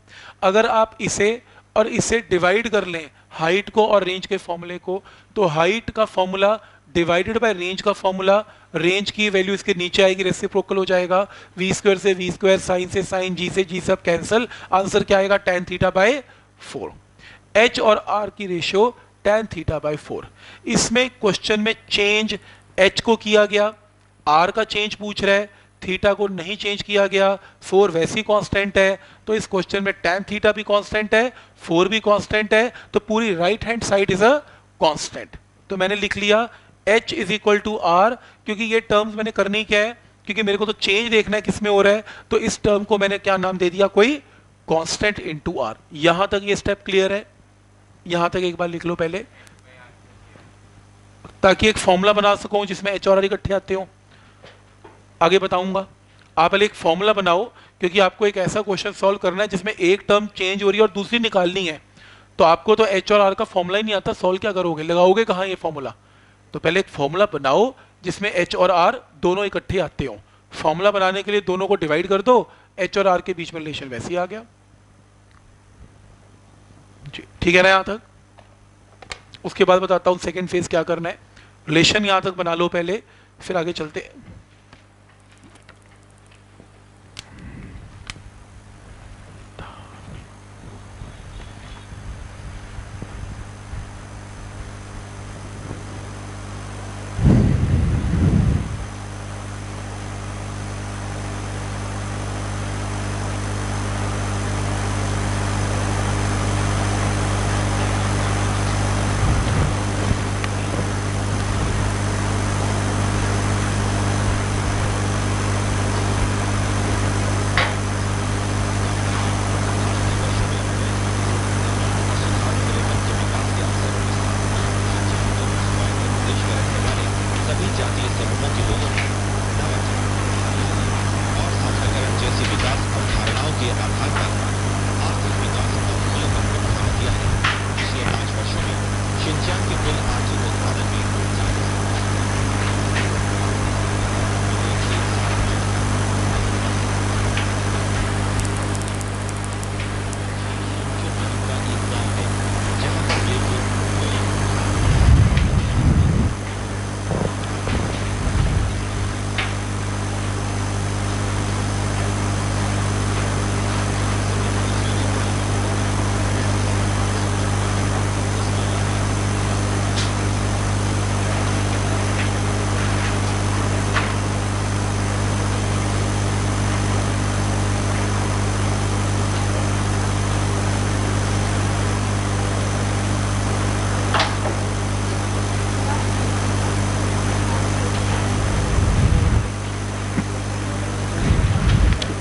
अगर आप इसे और इसे डिवाइड कर लें हाइट को और रेंज के फॉर्मूले को, तो हाइट का फॉर्मूला डिवाइडेड बाय रेंज का फॉर्मूला, रेंज की वैल्यू इसके नीचे आएगी, रेसिप्रोकल हो जाएगा, वी स्क्वायर से वी स्क्वायर, साइन से साइन, जी से जी सब कैंसिल, आंसर क्या आएगा tan थीटा बाय 4। h और r की रेशियो tan थीटा बाय 4। इसमें क्वेश्चन में चेंज h को किया गया, r का चेंज पूछ रहा है, थीटा को नहीं चेंज किया गया, 4 वैसी कांस्टेंट है, तो इस क्वेश्चन में tan थीटा भी कांस्टेंट है, 4 भी कांस्टेंट है, तो पूरी right hand side is a constant. तो मैंने लिख लिया h is equal to r, क्योंकि ये टर्म्स मैंने करनी क्या है, क्योंकि मेरे को तो चेंज देखना है किस में हो रहा है, तो इस टर्म को मैंने क्या नाम दे दिया, कोई कांस्टेंट इनटू आर। यहां तक ये स्टेप क्लियर है? यहां तक एक बार लिख लो पहले, ताकि एक फॉर्मूला बना सकूं जिसमें एच और आर इकट्ठे आते हो। आगे बताऊंगा, आप पहले एक फॉर्मूला बनाओ, क्योंकि आपको एक ऐसा क्वेश्चन सॉल्व करना है जिसमें एक टर्म चेंज हो रही है और दूसरी निकालनी है, तो आपको तो एच और आर का फॉर्मूला ही नहीं आता, सॉल्व क्या करोगे, लगाओगे कहाँ ये फॉर्मूला? तो पहले एक फॉर्मूला बनाओ जिसमें एच और आर दोनों इकट्ठे आते हो। फॉर्मूला बनाने के लिए दोनों को डिवाइड कर दो, एच और आर के बीच में रिलेशन वैसे ही आ गया जी। ठीक है ना यहां तक? उसके बाद बताता हूं सेकंड फेज क्या करना है। रिलेशन यहां तक बना लो पहले, फिर आगे चलते हैं।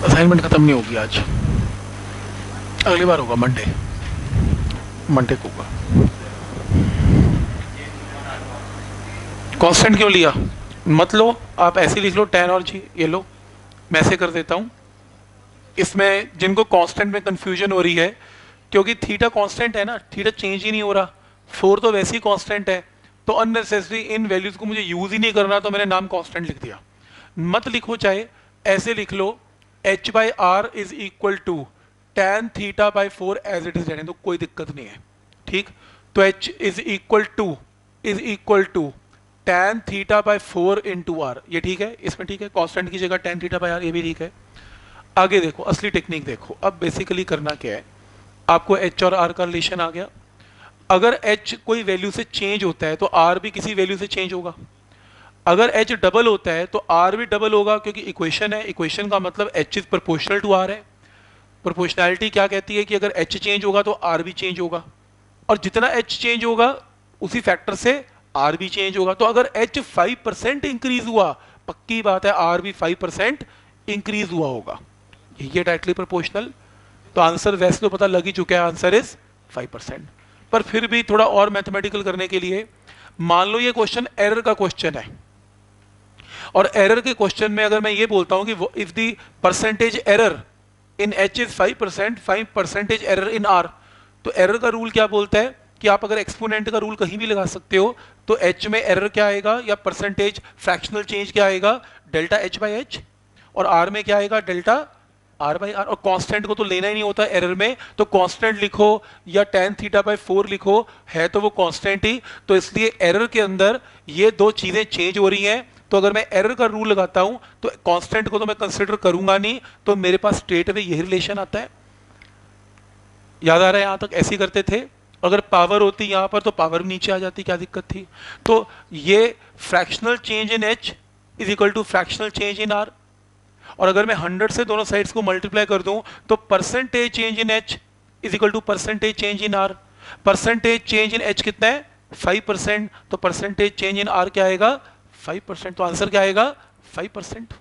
असाइनमेंट खत्म नहीं होगी आज, अगली बार होगा, मंडे को होगा। कांस्टेंट क्यों लिया मत लो, आप ऐसे लिख लो tan और g, ये लो मैं ऐसे कर देता हूं। इसमें जिनको कांस्टेंट में कंफ्यूजन हो रही है, क्योंकि थीटा कांस्टेंट है ना, थीटा चेंज ही नहीं हो रहा, 4 तो वैसे ही कांस्टेंट है, तो अननेसेसरी इन वैल्यूज को मुझे यूज ही नहीं करना, तो मैंने नाम कांस्टेंट लिख दिया। मत लिखो, चाहे ऐसे लिख लो, h by r is equal to tan theta by 4 as it is रहने दो, कोई दिक्कत नहीं है, ठीक। तो h is equal to tan theta by 4 into r, ये ठीक है, इसमें ठीक है, कांस्टेंट की जगह tan थीटा बाई आर, ये भी ठीक है। आगे देखो, असली टेक्निक देखो, अब बेसिकली करना क्या है, आपको h और r का रिलेशन आ गया। अगर h कोई वैल्यू से चेंज होता है तो r भी किसी वैल्यू से चेंज होगा, अगर h डबल होता है तो r भी डबल होगा, क्योंकि इक्वेशन है, इक्वेशन का मतलब h is proportional to r है। प्रोपोर्शनैलिटी क्या कहती है कि अगर h चेंज होगा तो r भी चेंज होगा, और जितना h चेंज होगा उसी फैक्टर से r भी चेंज होगा। तो अगर h 5% इंक्रीज हुआ, पक्की बात है r भी 5% इंक्रीज हुआ होगा, ये डायरेक्टली प्रोपोर्शनल। तो आंसर वैसे तो पता लग ही चुका है, आंसर इज 5%। पर फिर भी थोड़ा और मैथमेटिकल करने के लिए, मान लो ये क्वेश्चन एरर का क्वेश्चन है, और एरर के क्वेश्चन में अगर मैं ये बोलता हूं कि if the percentage error in h is 5%, 5% error in r, तो एरर का रूल क्या बोलता है कि आप अगर एक्सपोनेंट का रूल कहीं भी लगा सकते हो, तो h में एरर क्या आएगा, या परसेंटेज फ्रैक्शनल चेंज क्या आएगा, डेल्टा h बाई h, और r में क्या आएगा, डेल्टा आर बाई आर, और कांस्टेंट को तो लेना ही नहीं होता एरर में, तो कांस्टेंट लिखो या tan थीटा बाई 4 लिखो, है तो वो कांस्टेंट ही। तो इसलिए एरर के अंदर ये दो चीजें चेंज हो रही हैं, तो अगर मैं एरर का रूल लगाता हूं तो कांस्टेंट को तो मैं कंसिडर करूंगा नहीं, तो मेरे पास स्ट्रेट अवे यही रिलेशन आता है। याद आ रहा है यहां तक? ऐसे ही करते थे। अगर पावर होती यहां पर तो पावर नीचे आ जाती, क्या दिक्कत थी? तो ये fractional change in h is equal to fractional change in r, और अगर मैं 100 से दोनों साइड्स को मल्टीप्लाई कर दूं तो percentage change in h is equal to percentage change in r. Percentage change in h कितना है? 5%, तो परसेंटेज चेंज इन आर क्या आएगा? 5%। तो आंसर क्या आएगा? 5%।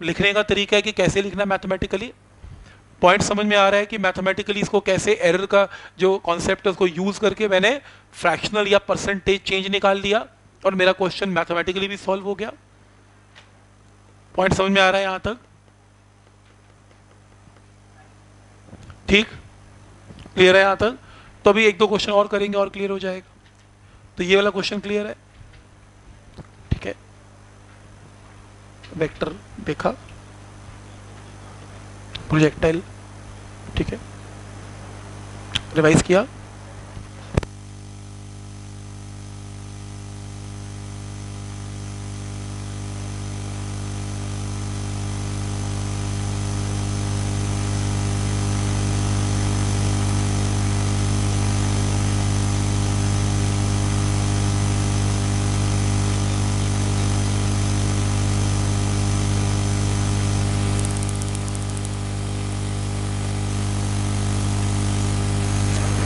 लिखने का तरीका है कि कैसे लिखना मैथमेटिकली। पॉइंट समझ में आ रहा है कि मैथमेटिकली इसको कैसे, एरर का जो कॉन्सेप्ट है उसको यूज करके मैंने फ्रैक्शनल या परसेंटेज चेंज निकाल लिया और मेरा क्वेश्चन मैथमेटिकली भी सॉल्व हो गया। पॉइंट समझ में आ रहा है यहां तक? ठीक, क्लियर है यहां तक? तो अभी एक दो क्वेश्चन और करेंगे और क्लियर हो जाएगा। तो ये वाला क्वेश्चन क्लियर है? ठीक है, वेक्टर देखा, प्रोजेक्टाइल, ठीक है, रिवाइज किया।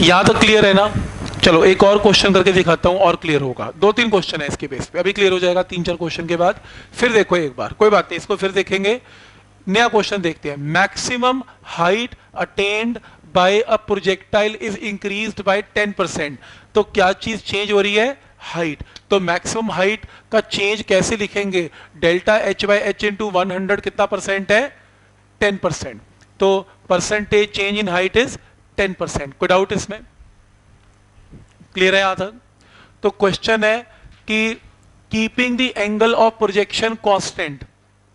यहां तक क्लियर है ना? चलो एक और क्वेश्चन करके दिखाता हूं और क्लियर होगा। दो तीन क्वेश्चन है इसके बेस पे, अभी क्लियर हो जाएगा 3-4 क्वेश्चन के बाद। फिर देखो एक बार, कोई बात नहीं, इसको फिर देखेंगे। नया क्वेश्चन देखते हैं। Maximum height attend bye a projectile is increased by 10%। तो क्या चीज चेंज हो रही है? हाइट। तो मैक्सिमम हाइट का चेंज कैसे लिखेंगे? Delta H by H into 100 कितना परसेंट है? 10%। तो percentage change in height is 10%। कोई डाउट इसमें? क्लियर है यहां तक? तो क्वेश्चन है कि keeping the angle of projection constant,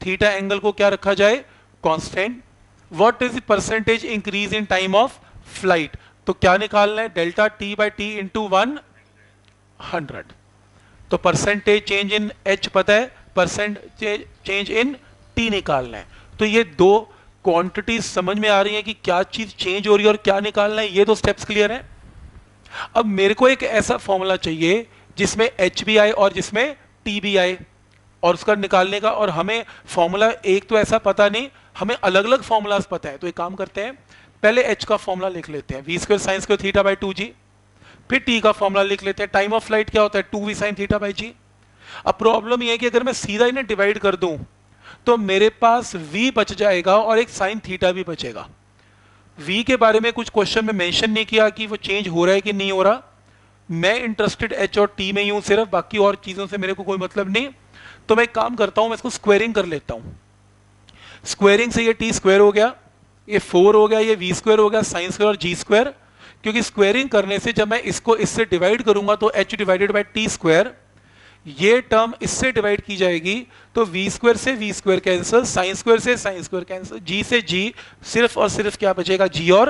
theta angle को क्या रखा जाए? Constant. What is the percentage increase in time of flight? तो क्या निकालना है? Delta T by T into 100। तो परसेंटेज चेंज इन एच पता है, परसेंटेज चेंज इन टी निकालना है। तो ये दो क्वांटिटी समझ में आ रही है कि क्या चीज चेंज हो रही है और क्या निकालना है। ये दो स्टेप्स क्लियर है। अब मेरे को एक ऐसा फॉर्मूला चाहिए जिसमें एच भी आए और जिसमें टी भी आए, और उसका निकालने का, और हमें फॉर्मूला एक तो ऐसा पता नहीं, हमें अलग अलग फॉर्मूलाज पता है। तो एक काम करते हैं, पहले एच का फॉर्मूला लिख लेते हैं, v square sine square theta by 2g। फिर टी का फॉर्मूला लिख लेते हैं, टाइम ऑफ फ्लाइट क्या होता है? 2v साइन थीटा बाई जी। अब प्रॉब्लम यह है कि अगर मैं सीधा इन्हें डिवाइड कर दूं तो मेरे पास v बच जाएगा और एक साइन थीटा भी बचेगा। v के बारे में कुछ क्वेश्चन में मेंशन नहीं किया कि वो चेंज हो रहा है कि नहीं हो रहा। मैं इंटरेस्टेड h और t में ही हूं सिर्फ, बाकी और चीजों से मेरे को कोई मतलब नहीं। तो मैं एक काम करता हूं, मैं इसको स्क्वेयरिंग कर लेता हूं। स्क्वेयरिंग से ये t स्क्वायर हो गया, ये 4 हो गया, ये v स्क्वायर हो गया, साइन स्क्वायर और g स्क्वायर। क्योंकि स्क्वेयरिंग करने से जब मैं इसको इससे डिवाइड करूंगा तो h divided by t square, ये टर्म इससे डिवाइड की जाएगी तो वी स्क्वायर से v square cancel, sine square से साइन स्क्वायर कैंसिल, जी से जी, सिर्फ और सिर्फ क्या बचेगा? जी और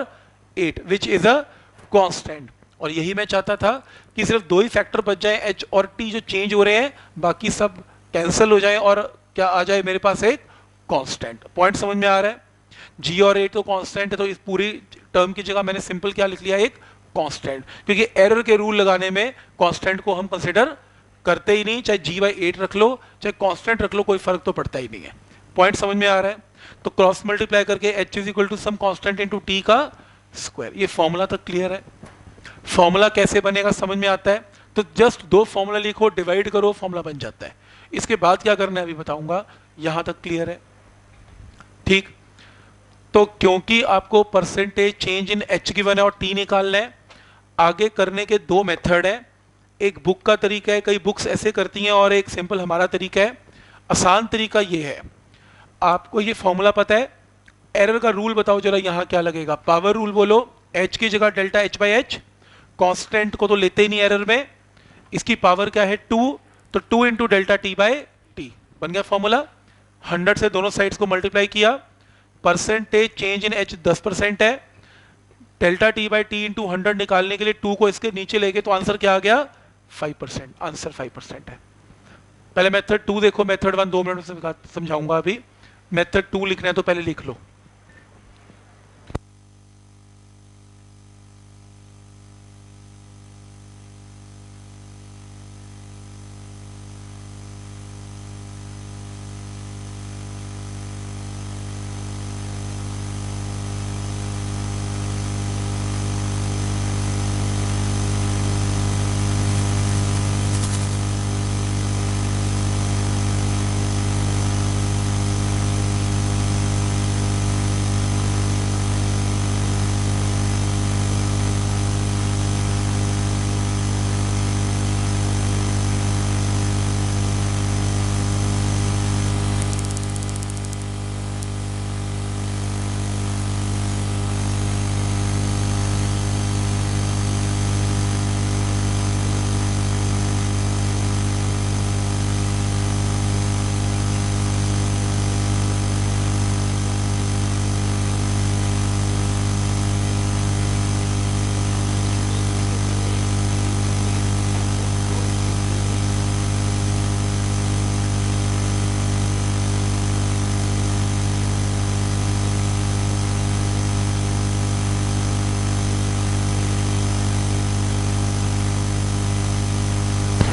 8, विच इज अ कांस्टेंट। और यही मैं चाहता था कि सिर्फ दो ही फैक्टर बच जाए, एच और टी जो चेंज हो रहे हैं, बाकी सब कैंसिल हो जाए और क्या आ जाए मेरे पास? एक कांस्टेंट। पॉइंट समझ में आ रहा है? जी और 8 तो कांस्टेंट है, तो इस पूरी टर्म की जगह मैंने सिंपल क्या लिख लिया? एक कांस्टेंट। क्योंकि एरर के रूल लगाने में कांस्टेंट को हम कंसिडर करते ही नहीं, चाहे जी बाई 8 रख लो चाहे कांस्टेंट रख लो, कोई फर्क तो पड़ता ही नहीं है। पॉइंट समझ में आ रहा है? तो क्रॉस मल्टीप्लाई करके h is equal to some constant into t का स्क्वायर। ये फॉर्मूला तक क्लियर है? फॉर्मूला कैसे बनेगा समझ में आता है? तो जस्ट दो फॉर्मूला लिखो, डिवाइड करो, फॉर्मूला बन जाता है। इसके बाद क्या करना है अभी बताऊंगा। यहां तक क्लियर है? ठीक। तो क्योंकि आपको percentage change in H given है और टी निकालना है, आगे करने के दो मेथड है। एक बुक का तरीका है, कई बुक्स ऐसे करती हैं, और एक सिंपल हमारा तरीका है। आसान तरीका ये है, आपको ये फॉर्मूला पता है, एरर का रूल बताओ जरा, यहां क्या लगेगा? पावर रूल बोलो, एच की जगह delta H by H, constant को तो लेते ही नहीं एरर में, इसकी पावर क्या है? 2, तो 2 into delta T by T बन गया फॉर्मूला। 100 से दोनों साइड्स को मल्टीप्लाई किया, परसेंटेज चेंज इन एच 10% है, delta T by T into 100 निकालने के लिए 2 को इसके नीचे ले गए तो आंसर क्या आ गया 5%, आंसर 5% है। पहले मेथड 2 देखो, मेथड 1 2 मिनट में समझाऊंगा, अभी मेथड 2 लिखना है तो पहले लिख लो।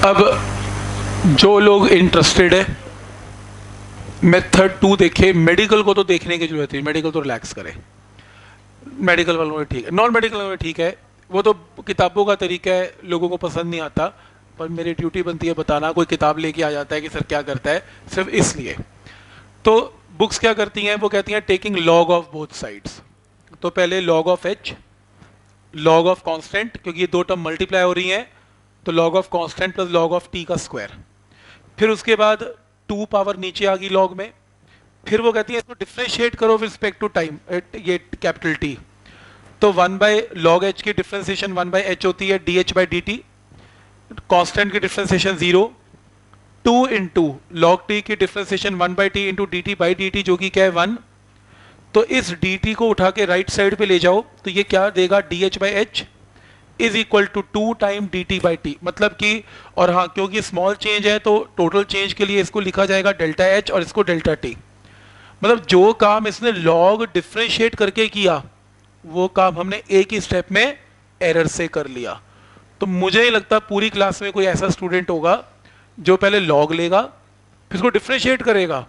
अब जो लोग इंटरेस्टेड है मेथड 2 देखे, मेडिकल को तो देखने की जरूरत है, मेडिकल तो रिलैक्स करें, मेडिकल वालों में ठीक है, नॉन मेडिकल वालों में ठीक है, वो तो किताबों का तरीका है, लोगों को पसंद नहीं आता, पर मेरी ड्यूटी बनती है बताना। कोई किताब लेके आ जाता है कि सर क्या करता है, सिर्फ इसलिए। तो बुक्स क्या करती हैं, वो कहती हैं taking log of both sides. तो पहले log of H, log of constant, क्योंकि ये दो टर्म मल्टीप्लाई हो रही हैं, तो log of constant plus log of T का स्क्वायर। फिर उसके बाद 2 पावर नीचे आ गई लॉग में। फिर वो कहती है इसको डिफ्रेंशिएट करो विद रिस्पेक्ट टू टाइम, ये कैपिटल टी। तो 1 बाय लॉग एच की डिफ्रेंसिएशन 1 बाय एच होती है D h by D T, constant की डिफ्रेंसिएशन 0, 2 इंटू लॉग टी की differentiation 1 by T into D t by D T, जो कि क्या है 1। तो इस डी टी को उठा के राइट साइड पे ले जाओ तो ये क्या देगा, d h by h is equal to 2 time d t by t. मतलब कि, और हाँ क्योंकि स्मॉल चेंज है तो टोटल चेंज के लिए इसको लिखा जाएगा डेल्टा एच और इसको डेल्टा टी। मतलब जो काम इसने लॉग डिफ्रेंशिएट करके किया वो काम हमने एक ही स्टेप में एरर से कर लिया। तो मुझे नहीं लगता पूरी क्लास में कोई ऐसा स्टूडेंट होगा जो पहले लॉग लेगा फिर उसको डिफ्रेंशिएट करेगा,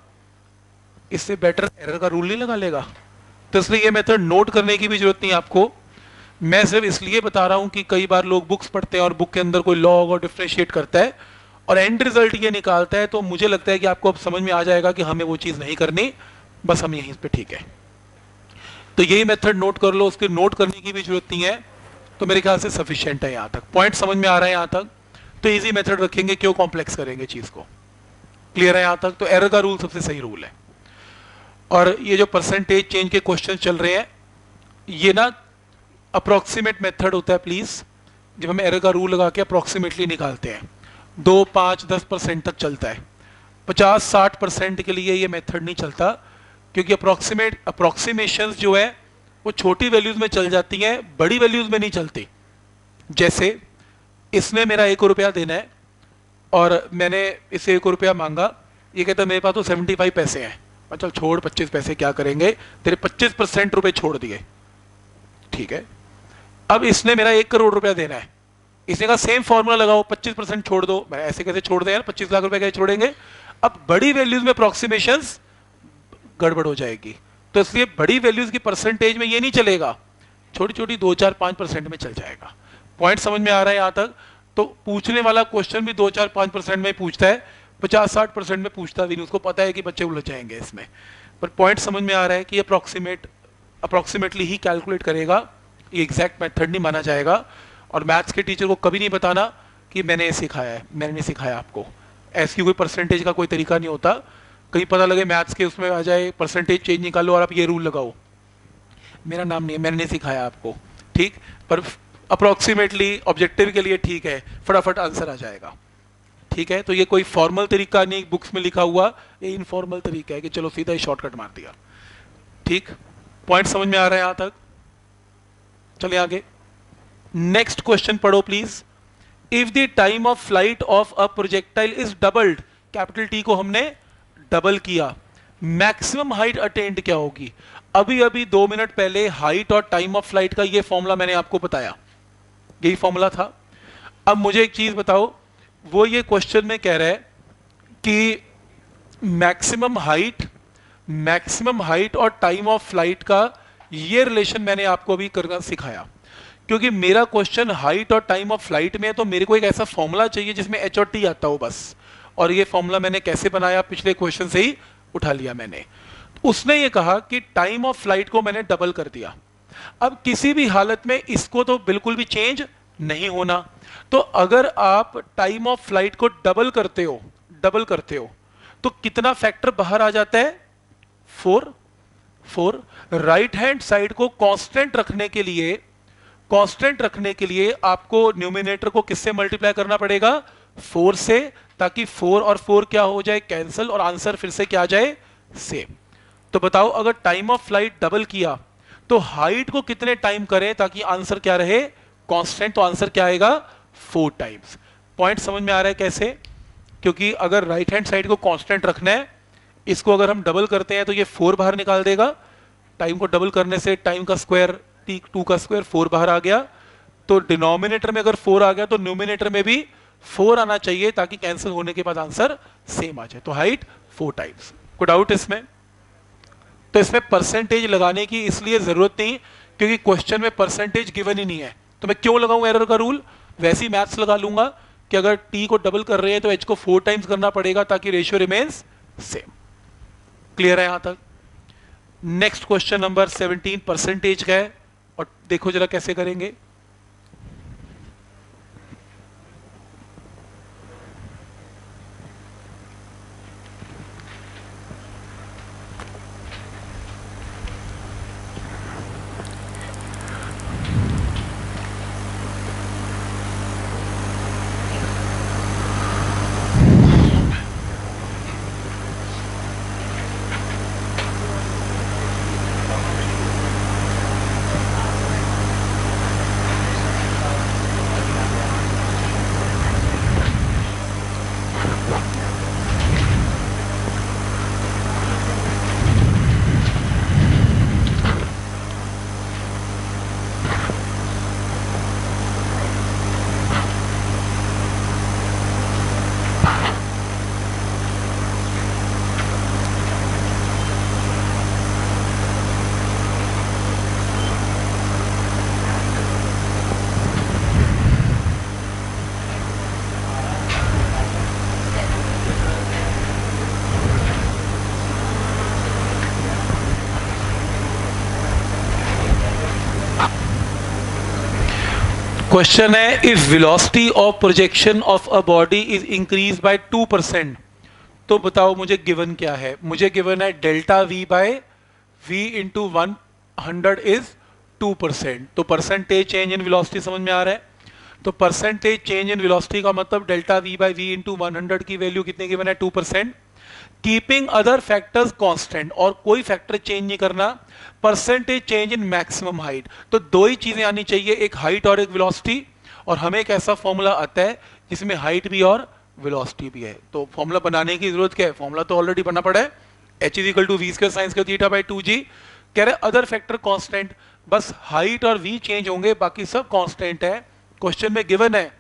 इससे बेटर एरर का रूल नहीं लगा लेगा। तो इसलिए ये मेथड नोट करने की भी जरूरत नहीं आपको, मैं सिर्फ इसलिए बता रहा हूं कि कई बार लोग बुक्स पढ़ते हैं और बुक के अंदर कोई लॉग और डिफ्रेंशिएट करता है और एंड रिजल्ट ये निकालता है, तो मुझे लगता है कि आपको अब समझ में आ जाएगा कि हमें वो चीज़ नहीं करनी, बस हम यहीं पे ठीक है। तो यही मेथड नोट कर लो, उसके नोट करने की भी जरूरत नहीं है, तो मेरे ख्याल से सफिशिएंट है। यहाँ तक पॉइंट समझ में आ रहा है, यहाँ तक तो इजी मेथड रखेंगे, क्यों कॉम्प्लेक्स करेंगे चीज़ को। क्लियर है यहाँ तक? तो एरर का रूल सबसे सही रूल है। और ये जो परसेंटेज चेंज के क्वेश्चन चल रहे हैं ये ना अप्रोक्सीमेट मेथड होता है प्लीज, जब हम एरर का रूल लगा के अप्रोक्सीमेटली निकालते हैं 2, 5, 10% तक चलता है। 50-60% के लिए ये मेथड नहीं चलता, क्योंकि अप्रोक्सीमेशंस जो है वो छोटी वैल्यूज में चल जाती हैं, बड़ी वैल्यूज में नहीं चलती। जैसे इसने मेरा 1 रुपया देना है और मैंने इसे 1 रुपया मांगा, ये कहता है मेरे पास तो 75 पैसे हैं, चल छोड़ 25 पैसे क्या करेंगे, तेरे 25% रुपए छोड़ दिए, ठीक है। अब इसने मेरा 1 करोड़ रुपया देना है, इसने कहा सेम फॉर्मूला लगाओ 25% छोड़ दो। मैं ऐसे कैसे छोड़ दे यार, 25 लाख रुपए कैसे छोड़ेंगे। अब बड़ी वैल्यूज में अप्रोक्सीमेशंस गड़बड़ हो जाएगी, तो इसलिए बड़ी वैल्यूज की परसेंटेज में ये नहीं चलेगा, छोटी छोटी 2, 4, 5% में चल जाएगा। पॉइंट समझ में आ रहा है यहाँ तक? तो पूछने वाला क्वेश्चन भी 2, 4, 5% में पूछता है, 50-60% में पूछता भी नहीं, उसको पता है कि बच्चे उलझ जाएंगे इसमें। पर पॉइंट समझ में आ रहा है कि अप्रोक्सीमेटली ही कैलकुलेट करेगा, ये एग्जैक्ट मेथड नहीं माना जाएगा। और मैथ्स के टीचर को कभी नहीं बताना कि मैंने ये सिखाया है, मैंने नहीं सिखाया आपको, ऐसी कोई परसेंटेज का कोई तरीका नहीं होता। कहीं पता लगे मैथ्स के उसमें आ जाए परसेंटेज चेंज निकालो और आप ये रूल लगाओ, मेरा नाम नहीं है, मैंने नहीं सिखाया आपको, ठीक। पर अप्रोक्सीमेटली ऑब्जेक्टिव के लिए ठीक है, फटाफट आंसर आ जाएगा, ठीक है। तो ये कोई फॉर्मल तरीका नहीं बुक्स में लिखा हुआ, ये इनफॉर्मल तरीका है कि चलो सीधा ही शॉर्टकट मार दिया। ठीक, पॉइंट समझ में आ रहा है यहां तक? चलिए आगे, नेक्स्ट क्वेश्चन पढ़ो please. If the time of flight of a projectile is doubled, capital T को हमने डबल किया, मैक्सिमम हाइट अटेंड क्या होगी? अभी अभी 2 मिनट पहले हाइट और टाइम ऑफ फ्लाइट का ये फॉर्मूला मैंने आपको बताया, यही फॉर्मूला था। अब मुझे एक चीज बताओ, वो ये क्वेश्चन में कह रहा है कि मैक्सिमम हाइट और टाइम ऑफ फ्लाइट का ये रिलेशन मैंने आपको अभी करना सिखाया, क्योंकि मेरा क्वेश्चन हाइट और टाइम ऑफ फ्लाइट में है, तो मेरे को एक ऐसा फॉर्मूला चाहिए जिसमें एच और टी आता हो बस। और ये फॉर्मूला मैंने कैसे बनाया, पिछले क्वेश्चन से ही उठा लिया मैंने। उसने ये कहा कि टाइम ऑफ फ्लाइट को मैंने डबल कर दिया। अब किसी भी हालत में इसको तो बिल्कुल भी चेंज नहीं होना, तो अगर आप टाइम ऑफ फ्लाइट को डबल करते हो तो कितना फैक्टर बाहर आ जाता है? 4। राइट हैंड साइड को कांस्टेंट रखने के लिए आपको न्यूमिनेटर को किससे मल्टीप्लाई करना पड़ेगा? 4 से, ताकि 4 और 4 क्या हो जाए? कैंसिल, और आंसर फिर से क्या आ जाए? सेम। तो बताओ, अगर टाइम ऑफ फ्लाइट डबल किया तो हाइट को कितने टाइम करें ताकि आंसर क्या रहे? कांस्टेंट। तो आंसर क्या आएगा? 4 टाइम्स। पॉइंट समझ में आ रहा है कैसे? क्योंकि अगर राइट हैंड साइड को कांस्टेंट रखना है, इसको अगर हम डबल करते हैं तो ये 4 बाहर निकाल देगा। टाइम को डबल करने से टाइम का स्क्वायर t2 का स्क्वायर 4 बाहर आ गया, तो डिनोमिनेटर में अगर 4 आ गया तो न्यूमिनेटर में भी 4 आना चाहिए, ताकि कैंसिल होने के बाद आंसर सेम आ जाए। तो हाइट 4 टाइम्स। कोई डाउट इसमें? तो इसमें परसेंटेज लगाने की इसलिए जरूरत नहीं, क्योंकि क्वेश्चन में परसेंटेज गिवन ही नहीं है, तो मैं क्यों लगाऊं एरर का रूल? वैसे ही मैथ्स लगा लूंगा कि अगर t को डबल कर रहे हैं तो h को 4 टाइम्स करना पड़ेगा, ताकि रेशियो रिमेन्स सेम। क्लियर है यहां तक? नेक्स्ट क्वेश्चन नंबर 17 परसेंटेज का है, और देखो जरा कैसे करेंगे। क्वेश्चन है, if velocity of projection of a body is increase by 2%, तो बताओ मुझे गिवन क्या है? मुझे गिवन है delta v by v into 100 is 2%। तो परसेंटेज चेंज इन वेलोसिटी समझ में आ रहा है? तो परसेंटेज चेंज इन वेलोसिटी का मतलब delta v by v into 100 की वैल्यू कितने गिवन है? 2%। कीपिंग अदर फैक्टर्स कांस्टेंट, और कोई फैक्टर चेंज नहीं करना। Percentage change in maximum height, तो दो ही चीजें आनी चाहिए, एक हाइट और एक वेलोसिटी। और हमें एक ऐसा फॉर्मूला आता है जिसमें हाइट भी और वेलोसिटी भी है, तो फॉर्मूला बनाने की जरूरत क्या है? फॉर्मूला तो ऑलरेडी बना पड़ा है, h is equal to v square sine square theta by 2g। कह रहे अदर फैक्टर कांस्टेंट, बस हाइट और v चेंज होंगे, बाकी सब कांस्टेंट है। क्वेश्चन में गिवन है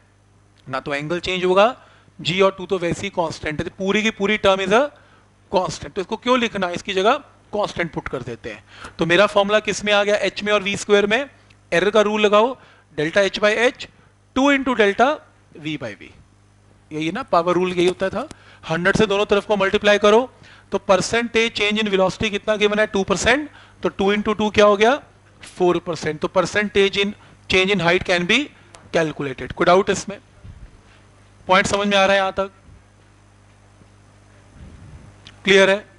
ना, तो एंगल चेंज होगा, g और 2 तो वैसे ही कांस्टेंट है, तो पूरी की पूरी टर्म इज अ कांस्टेंट। तो इसको क्यों लिखना, इसकी जगह कांस्टेंट पुट कर देते हैं। तो मेरा फॉर्मूला किस में आ गया? h में और v स्क्वायर में। एरर का रूल लगाओ, delta h by h 2 into delta v by v, यही ना पावर रूल, यही होता था। 100 से दोनों तरफ को मल्टीप्लाई करो, तो परसेंटेज चेंज इन वेलोसिटी कितना गिवन है? 2%। तो 2 इंटू 2 क्या हो गया? 4%। तो percentage in change in height can be calculated. कोई डाउट इसमें? पॉइंट समझ में आ रहा है यहां तक? क्लियर है?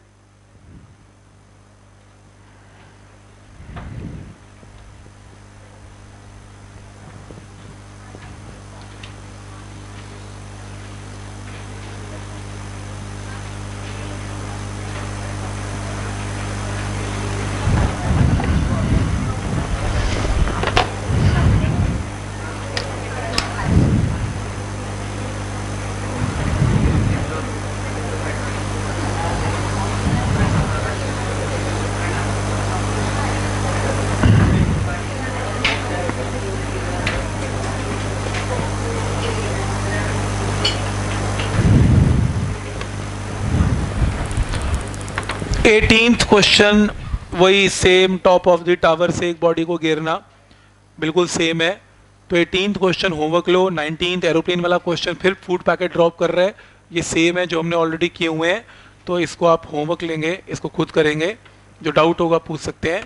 18th क्वेश्चन वही same, top of the tower से एक बॉडी को गिरना, बिल्कुल सेम है। तो 18th क्वेश्चन होमवर्क लो। 19th एरोप्लेन वाला क्वेश्चन फिर फूड पैकेट ड्रॉप कर रहा है, ये सेम है जो हमने ऑलरेडी किए हुए हैं, तो इसको आप होमवर्क लेंगे, इसको खुद करेंगे, जो डाउट होगा पूछ सकते हैं।